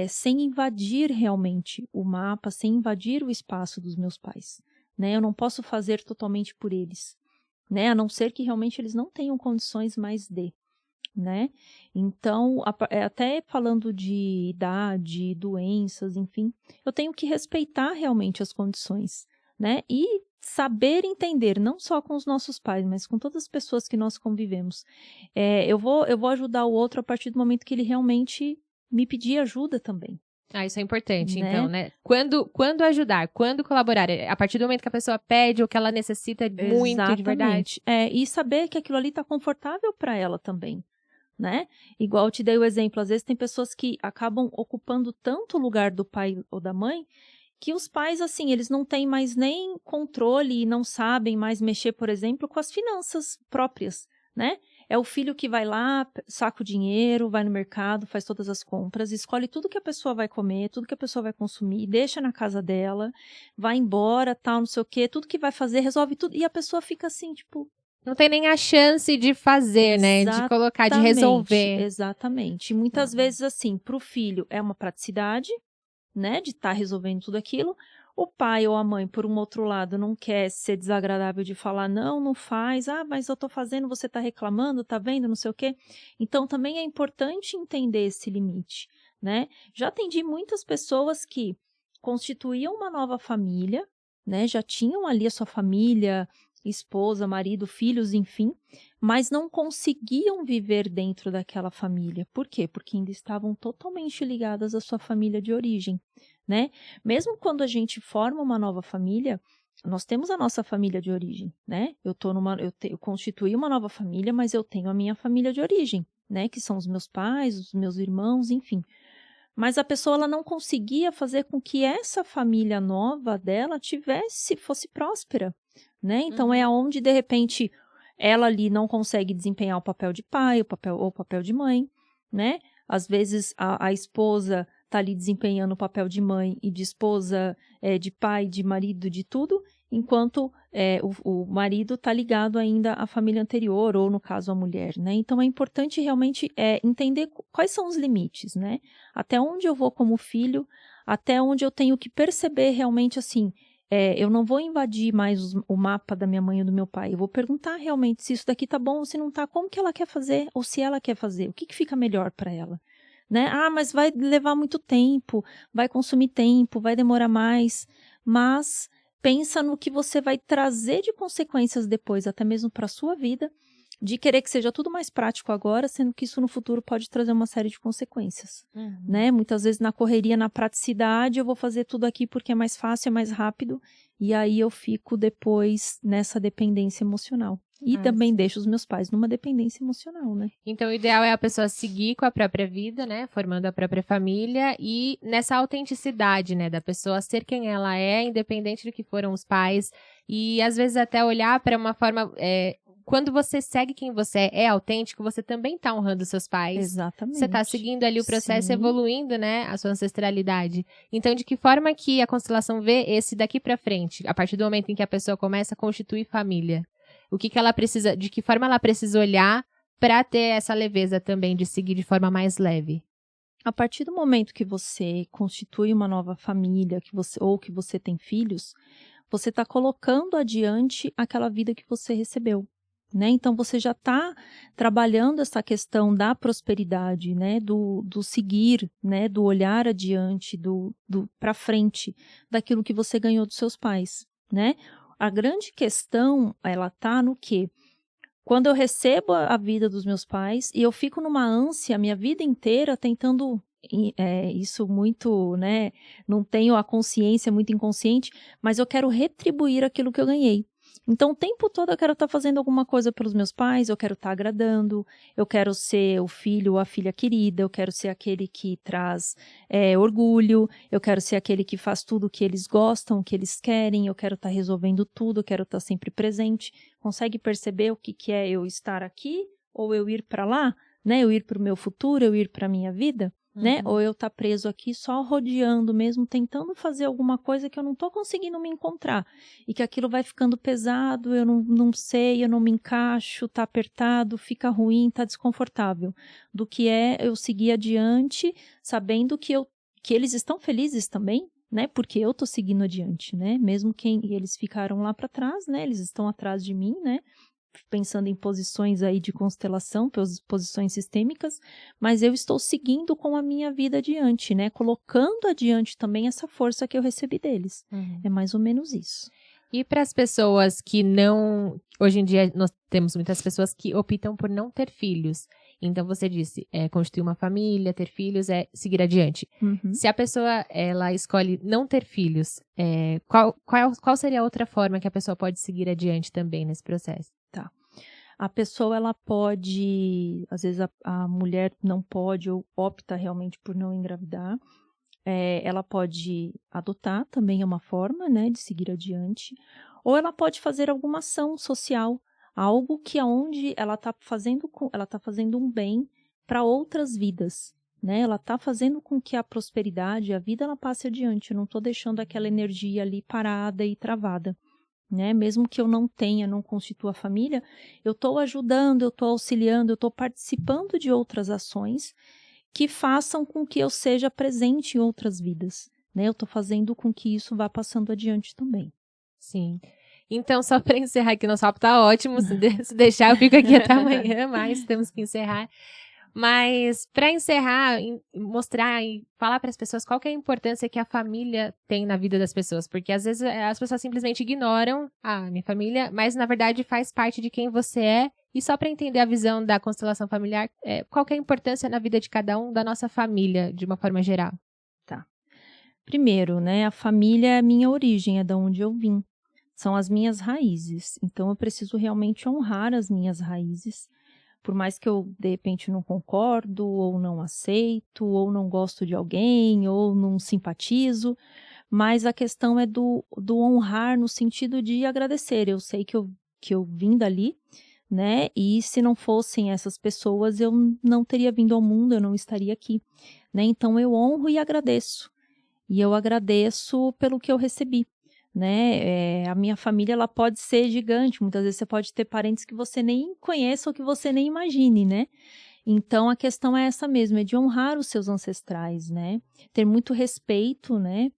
B: sem invadir realmente o mapa, sem invadir o espaço dos meus pais, né? Eu não posso fazer totalmente por eles, né? A não ser que realmente eles não tenham condições mais de, né? Então, até falando de idade, doenças, enfim, eu tenho que respeitar realmente as condições, né? E saber entender, não só com os nossos pais, mas com todas as pessoas que nós convivemos. Eu vou ajudar o outro a partir do momento que ele realmente me pedir ajuda também.
A: Isso é importante,
B: Né?
A: então, né? Quando ajudar, quando colaborar, a partir do momento que a pessoa pede ou que ela necessita muito de verdade.
B: E saber que aquilo ali está confortável para ela também, né? Igual eu te dei o exemplo, às vezes tem pessoas que acabam ocupando tanto o lugar do pai ou da mãe, que os pais, assim, eles não têm mais nem controle e não sabem mais mexer, por exemplo, com as finanças próprias, né? É o filho que vai lá, saca o dinheiro, vai no mercado, faz todas as compras, escolhe tudo que a pessoa vai comer, tudo que a pessoa vai consumir, deixa na casa dela, vai embora, tal, não sei o quê, tudo que vai fazer, resolve tudo, e a pessoa fica assim, tipo...
A: Não tem nem a chance de fazer, né? De colocar, de resolver.
B: Exatamente. E muitas vezes, assim, para o filho é uma praticidade, né, de estar resolvendo tudo aquilo. O pai ou a mãe, por um outro lado, não quer ser desagradável de falar, não faz, mas eu tô fazendo, você tá reclamando, tá vendo, não sei o quê. Então, também é importante entender esse limite, né? Já atendi muitas pessoas que constituíam uma nova família, né, já tinham ali a sua família, esposa, marido, filhos, enfim, mas não conseguiam viver dentro daquela família. Por quê? Porque ainda estavam totalmente ligadas à sua família de origem, né? Mesmo quando a gente forma uma nova família, nós temos a nossa família de origem, né? Eu constituí uma nova família, mas eu tenho a minha família de origem, né? Que são os meus pais, os meus irmãos, enfim. Mas a pessoa ela não conseguia fazer com que essa família nova dela fosse próspera, né? Então é onde de repente ela ali não consegue desempenhar o papel de pai, o papel de mãe, né? Às vezes a esposa está ali desempenhando o papel de mãe e de esposa, de pai, de marido, de tudo, enquanto o marido está ligado ainda à família anterior, ou no caso a mulher, né? Então é importante realmente entender quais são os limites, né? Até onde eu vou como filho, até onde eu tenho que perceber realmente assim, eu não vou invadir mais o mapa da minha mãe ou do meu pai, eu vou perguntar realmente se isso daqui tá bom ou se não tá, como que ela quer fazer, ou se ela quer fazer, o que fica melhor para ela, né? Mas vai levar muito tempo, vai consumir tempo, vai demorar mais, mas pensa no que você vai trazer de consequências depois, até mesmo para a sua vida, de querer que seja tudo mais prático agora, sendo que isso no futuro pode trazer uma série de consequências, né? Muitas vezes na correria, na praticidade, eu vou fazer tudo aqui porque é mais fácil, é mais rápido, e aí eu fico depois nessa dependência emocional. E também deixo os meus pais numa dependência emocional, né?
A: Então, o ideal é a pessoa seguir com a própria vida, né? Formando a própria família e nessa autenticidade, né? Da pessoa ser quem ela é, independente do que foram os pais. E, às vezes, até olhar para uma forma... quando você segue quem você é autêntico, você também tá honrando seus pais.
B: Exatamente.
A: Você tá seguindo ali o processo,
B: Sim.
A: evoluindo, né, a sua ancestralidade. Então, de que forma que a constelação vê esse daqui pra frente, a partir do momento em que a pessoa começa a constituir família? O que ela precisa, de que forma ela precisa olhar pra ter essa leveza também de seguir de forma mais leve?
B: A partir do momento que você constitui uma nova família, ou que você tem filhos, você está colocando adiante aquela vida que você recebeu, né? Então, você já está trabalhando essa questão da prosperidade, né? Do seguir, né? Do olhar adiante, do para frente, daquilo que você ganhou dos seus pais, né? A grande questão, ela está no quê? Quando eu recebo a vida dos meus pais e eu fico numa ânsia a minha vida inteira tentando, isso muito, né, não tenho a consciência, muito inconsciente, mas eu quero retribuir aquilo que eu ganhei. Então, o tempo todo eu quero estar fazendo alguma coisa pelos meus pais, eu quero estar agradando, eu quero ser o filho ou a filha querida, eu quero ser aquele que traz orgulho, eu quero ser aquele que faz tudo o que eles gostam, o que eles querem, eu quero estar resolvendo tudo, eu quero estar sempre presente. Consegue perceber o que é eu estar aqui ou eu ir para lá, né? Eu ir para o meu futuro, eu ir para a minha vida, né? Ou eu estar preso aqui só rodeando mesmo, tentando fazer alguma coisa que eu não estou conseguindo me encontrar e que aquilo vai ficando pesado, eu não sei, eu não me encaixo, tá apertado, fica ruim, tá desconfortável. Do que é eu seguir adiante, sabendo que eles estão felizes também, né? Porque eu tô seguindo adiante, né? Mesmo eles ficaram lá para trás, né? Eles estão atrás de mim, né? Pensando em posições aí de constelação, posições sistêmicas, mas eu estou seguindo com a minha vida adiante, né? Colocando adiante também essa força que eu recebi deles. É mais ou menos isso.
A: E para as pessoas que não... Hoje em dia, nós temos muitas pessoas que optam por não ter filhos. Então, você disse, constituir uma família, ter filhos, seguir adiante. Se a pessoa, ela escolhe não ter filhos, qual seria a outra forma que a pessoa pode seguir adiante também nesse processo?
B: Tá. A pessoa, ela pode... Às vezes, a mulher não pode ou opta realmente por não engravidar. Ela pode adotar, também é uma forma, né, de seguir adiante. Ou ela pode fazer alguma ação social, algo que aonde ela está fazendo um bem para outras vidas, né? Ela está fazendo com que a prosperidade, a vida, ela passe adiante. Eu não estou deixando aquela energia ali parada e travada, né? Mesmo que eu não constitua a família, eu estou ajudando, eu estou auxiliando, eu estou participando de outras ações que façam com que eu seja presente em outras vidas, né? Eu estou fazendo com que isso vá passando adiante também.
A: Sim. Então, só para encerrar, que nosso papo tá ótimo, se deixar eu fico aqui até amanhã, mas temos que encerrar. Mas, para encerrar, mostrar e falar para as pessoas qual que é a importância que a família tem na vida das pessoas, porque às vezes as pessoas simplesmente ignoram minha família, mas na verdade faz parte de quem você é. E só para entender a visão da constelação familiar, qual que é a importância na vida de cada um da nossa família, de uma forma geral?
B: Tá. Primeiro, né, a família é a minha origem, é da onde eu vim. São as minhas raízes. Então, eu preciso realmente honrar as minhas raízes. Por mais que eu, de repente, não concordo, ou não aceito, ou não gosto de alguém, ou não simpatizo. Mas a questão é do honrar no sentido de agradecer. Eu sei que eu vim dali, né? E se não fossem essas pessoas, eu não teria vindo ao mundo, eu não estaria aqui, né? Então, eu honro e agradeço. E eu agradeço pelo que eu recebi, né? A minha família, ela pode ser gigante. Muitas vezes você pode ter parentes que você nem conheça ou que você nem imagine, né? Então, a questão é essa mesmo, é de honrar os seus ancestrais, né? Ter muito respeito, né?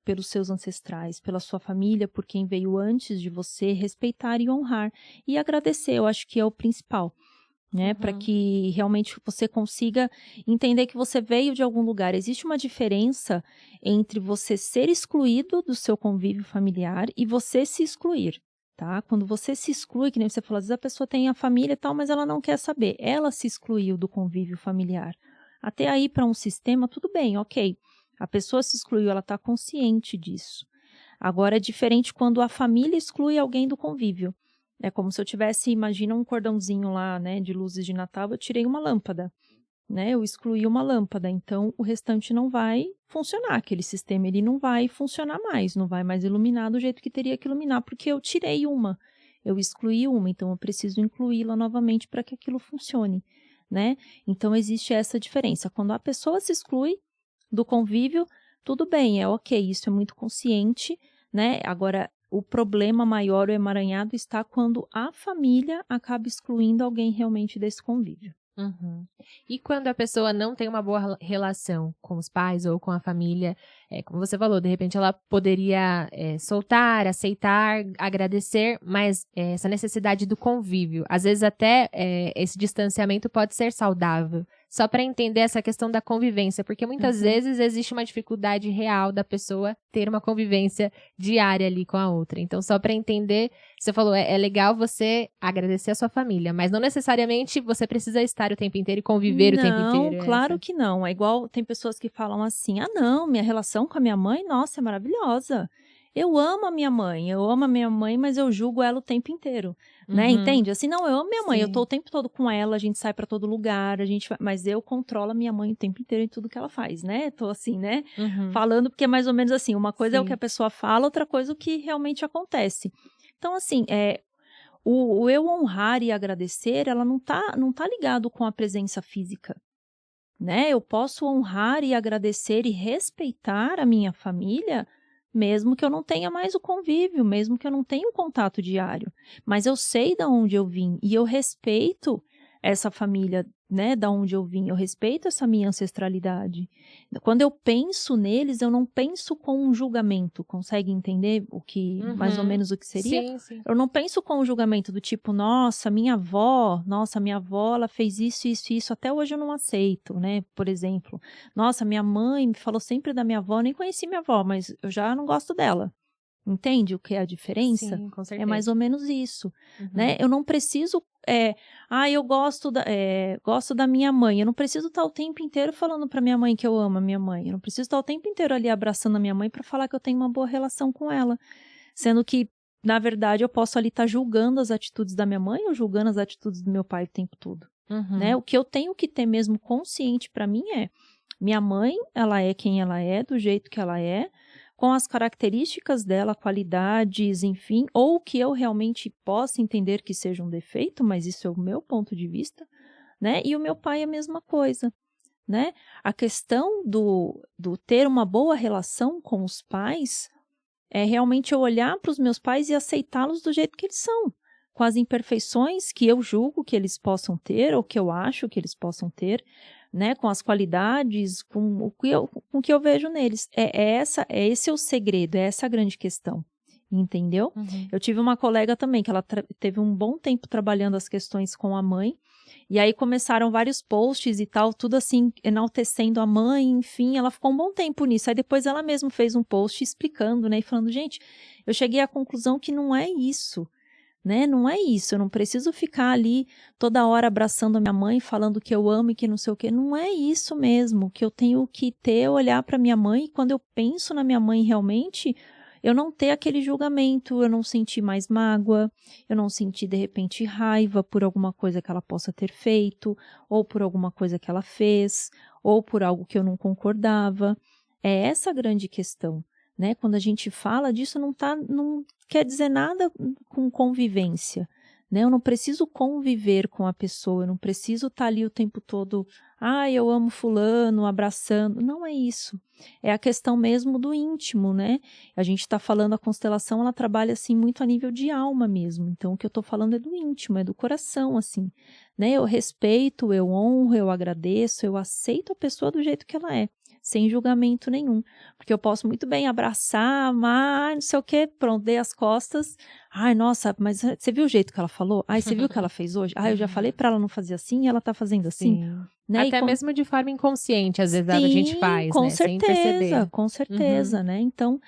B: Pelos seus ancestrais, pela sua família, por quem veio antes de você, respeitar e honrar. E agradecer, eu acho que é o principal, né? Para que realmente você consiga entender que você veio de algum lugar. Existe uma diferença entre você ser excluído do seu convívio familiar e você se excluir, tá? Quando você se exclui, que nem você falou, às vezes a pessoa tem a família e tal, mas ela não quer saber. Ela se excluiu do convívio familiar. Até aí, para um sistema, tudo bem, ok. A pessoa se excluiu, ela está consciente disso. Agora, é diferente quando a família exclui alguém do convívio. É como se eu tivesse, imagina um cordãozinho lá, né, de luzes de Natal, eu tirei uma lâmpada, né, eu excluí uma lâmpada, então o restante não vai funcionar, aquele sistema ele não vai funcionar mais, não vai mais iluminar do jeito que teria que iluminar, porque eu tirei uma. Eu excluí uma, então eu preciso incluí-la novamente para que aquilo funcione, né? Então existe essa diferença. Quando a pessoa se exclui do convívio, tudo bem, é ok, isso é muito consciente, né? Agora, o problema maior, o emaranhado, está quando a família acaba excluindo alguém realmente desse convívio.
A: Uhum. E quando a pessoa não tem uma boa relação com os pais ou com a família, como você falou, de repente ela poderia soltar, aceitar, agradecer, mas essa necessidade do convívio, às vezes até esse distanciamento pode ser saudável, só para entender essa questão da convivência, porque muitas vezes existe uma dificuldade real da pessoa ter uma convivência diária ali com a outra. Então, só para entender, você falou, é legal você agradecer a sua família, mas não necessariamente você precisa estar o tempo inteiro e conviver o tempo inteiro.
B: Não, claro que não. É igual, tem pessoas que falam assim, não, minha relação com a minha mãe, nossa, é maravilhosa. Eu amo a minha mãe, mas eu julgo ela o tempo inteiro, né? Entende? Assim, não, eu amo minha mãe, eu tô o tempo todo com ela, a gente sai pra todo lugar, mas eu controlo a minha mãe o tempo inteiro em tudo que ela faz, né? Tô assim, né? Falando, porque é mais ou menos assim, uma coisa é o que a pessoa fala, outra coisa é o que realmente acontece. Então, assim, o eu honrar e agradecer, ela não tá ligado com a presença física, né? Eu posso honrar e agradecer e respeitar a minha família, mesmo que eu não tenha mais o convívio, mesmo que eu não tenha o contato diário. Mas eu sei de onde eu vim e eu respeito essa família, né, da onde eu vim, eu respeito essa minha ancestralidade. Quando eu penso neles, eu não penso com um julgamento, consegue entender mais ou menos o que seria?
A: Sim, sim.
B: Eu não penso com um julgamento do tipo, nossa, minha avó, ela fez isso, isso, isso, até hoje eu não aceito, né, por exemplo. Nossa, minha mãe me falou sempre da minha avó, nem conheci minha avó, mas eu já não gosto dela. Entende o que é a diferença?
A: Sim, com certeza.
B: É mais ou menos isso, né? Eu não preciso, eu gosto da minha mãe. Eu não preciso estar o tempo inteiro falando para minha mãe que eu amo a minha mãe. Eu não preciso estar o tempo inteiro ali abraçando a minha mãe para falar que eu tenho uma boa relação com ela. Sendo que, na verdade, eu posso ali estar julgando as atitudes da minha mãe ou julgando as atitudes do meu pai o tempo todo, né? O que eu tenho que ter mesmo consciente para mim é, minha mãe, ela é quem ela é, do jeito que ela é, com as características dela, qualidades, enfim, ou que eu realmente possa entender que seja um defeito, mas isso é o meu ponto de vista, né? E o meu pai é a mesma coisa, né? A questão do ter uma boa relação com os pais é realmente eu olhar para os meus pais e aceitá-los do jeito que eles são, com as imperfeições que eu julgo que eles possam ter, ou que eu acho que eles possam ter, né, com as qualidades, com o que eu vejo neles. Esse é o segredo, é essa a grande questão, entendeu? Eu tive uma colega também, que ela teve um bom tempo trabalhando as questões com a mãe, e aí começaram vários posts e tal, tudo assim, enaltecendo a mãe, enfim, ela ficou um bom tempo nisso. Aí depois ela mesma fez um post explicando, né, e falando, gente, eu cheguei à conclusão que não é isso, né? Não é isso, eu não preciso ficar ali toda hora abraçando a minha mãe, falando que eu amo e que não sei o quê. Não é isso mesmo, que eu tenho que ter, olhar para minha mãe, e quando eu penso na minha mãe realmente, eu não ter aquele julgamento, eu não sentir mais mágoa, eu não sentir de repente raiva por alguma coisa que ela possa ter feito, ou por alguma coisa que ela fez, ou por algo que eu não concordava. É essa a grande questão, né? Quando a gente fala disso, não quer dizer nada com convivência, né? Eu não preciso conviver com a pessoa, eu não preciso estar ali o tempo todo, eu amo fulano, abraçando. Não é isso. É a questão mesmo do íntimo, né? A gente está falando, a constelação, ela trabalha assim muito a nível de alma mesmo. Então, o que eu estou falando é do íntimo, é do coração, assim, né? Eu respeito, eu honro, eu agradeço, eu aceito a pessoa do jeito que ela é, sem julgamento nenhum. Porque eu posso muito bem abraçar, amar, não sei o quê, pronto, dei as costas. Ai, nossa, mas você viu o jeito que ela falou? Ai, você viu o que ela fez hoje? Ai, eu já falei para ela não fazer assim e ela tá fazendo assim.
A: Sim.
B: Né?
A: Até mesmo de forma inconsciente, às vezes a gente faz,
B: com
A: né? Sem perceber.
B: Com certeza, né? Então,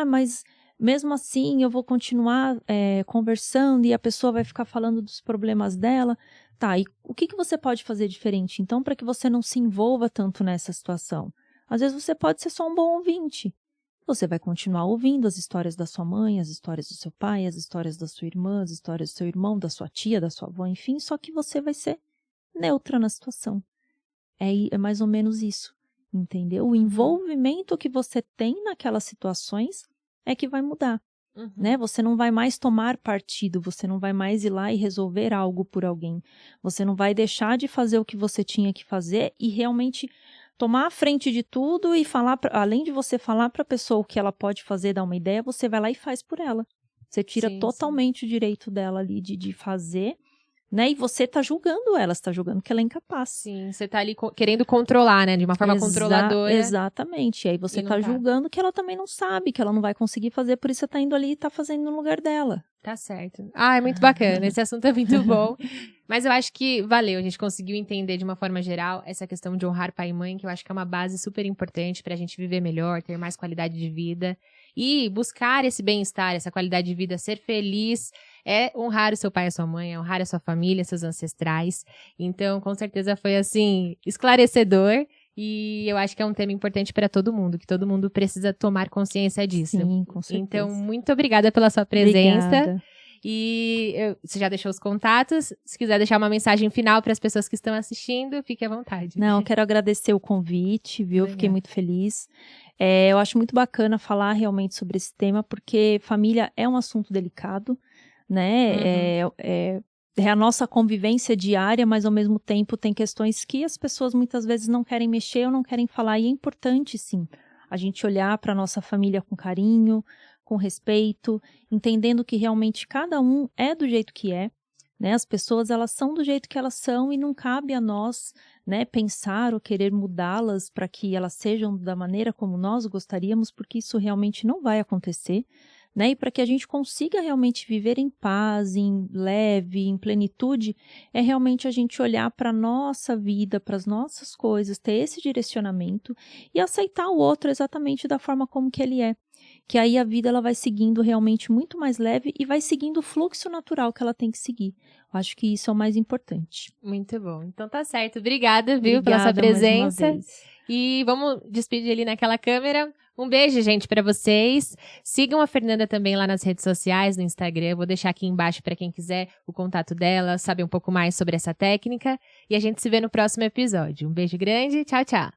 B: mas mesmo assim eu vou continuar conversando e a pessoa vai ficar falando dos problemas dela. Tá, e o que você pode fazer diferente, então, para que você não se envolva tanto nessa situação? Às vezes você pode ser só um bom ouvinte. Você vai continuar ouvindo as histórias da sua mãe, as histórias do seu pai, as histórias da sua irmã, as histórias do seu irmão, da sua tia, da sua avó, enfim, só que você vai ser neutra na situação. É mais ou menos isso, entendeu? O envolvimento que você tem naquelas situações é que vai mudar. né? Você não vai mais tomar partido, você não vai mais ir lá e resolver algo por alguém. Você não vai deixar de fazer o que você tinha que fazer e realmente tomar a frente de tudo e falar, além de você falar para a pessoa o que ela pode fazer, dar uma ideia, você vai lá e faz por ela. Você tira totalmente o direito dela ali de fazer, né? E você tá julgando ela, você tá julgando que ela é incapaz.
A: Sim, você tá ali querendo controlar, né? De uma forma controladora.
B: Exatamente. E aí você tá julgando que ela também não sabe, que ela não vai conseguir fazer, por isso você tá indo ali e tá fazendo no lugar dela.
A: Tá certo. Ah, é muito bacana. Esse assunto é muito bom. Mas eu acho que valeu. A gente conseguiu entender de uma forma geral essa questão de honrar pai e mãe, que eu acho que é uma base super importante pra gente viver melhor, ter mais qualidade de vida. E buscar esse bem-estar, essa qualidade de vida, ser feliz, é honrar o seu pai e a sua mãe, é honrar a sua família, seus ancestrais. Então, com certeza foi, assim, esclarecedor. E eu acho que é um tema importante para todo mundo, que todo mundo precisa tomar consciência disso.
B: Sim, com certeza.
A: Então, muito obrigada pela sua presença.
B: Obrigada.
A: E você já deixou os contatos. Se quiser deixar uma mensagem final para as pessoas que estão assistindo, fique à vontade.
B: Não, eu quero agradecer o convite, viu? Legal. Fiquei muito feliz. Eu acho muito bacana falar realmente sobre esse tema, porque família é um assunto delicado, né? É a nossa convivência diária, mas ao mesmo tempo tem questões que as pessoas muitas vezes não querem mexer ou não querem falar. E é importante, sim, a gente olhar para a nossa família com carinho, com respeito, entendendo que realmente cada um é do jeito que é, né? As pessoas, elas são do jeito que elas são e não cabe a nós, né, pensar ou querer mudá-las para que elas sejam da maneira como nós gostaríamos, porque isso realmente não vai acontecer, né? E para que a gente consiga realmente viver em paz, em leve, em plenitude, é realmente a gente olhar para a nossa vida, para as nossas coisas, ter esse direcionamento e aceitar o outro exatamente da forma como que ele é. Que aí a vida ela vai seguindo realmente muito mais leve e vai seguindo o fluxo natural que ela tem que seguir. Eu acho que isso é o mais importante.
A: Muito bom. Então tá certo. Obrigada, viu, pela sua presença.
B: Mais uma vez.
A: E vamos despedir ali naquela câmera. Um beijo, gente, para vocês. Sigam a Fernanda também lá nas redes sociais, no Instagram. Eu vou deixar aqui embaixo para quem quiser o contato dela, saber um pouco mais sobre essa técnica. E a gente se vê no próximo episódio. Um beijo grande. Tchau, tchau.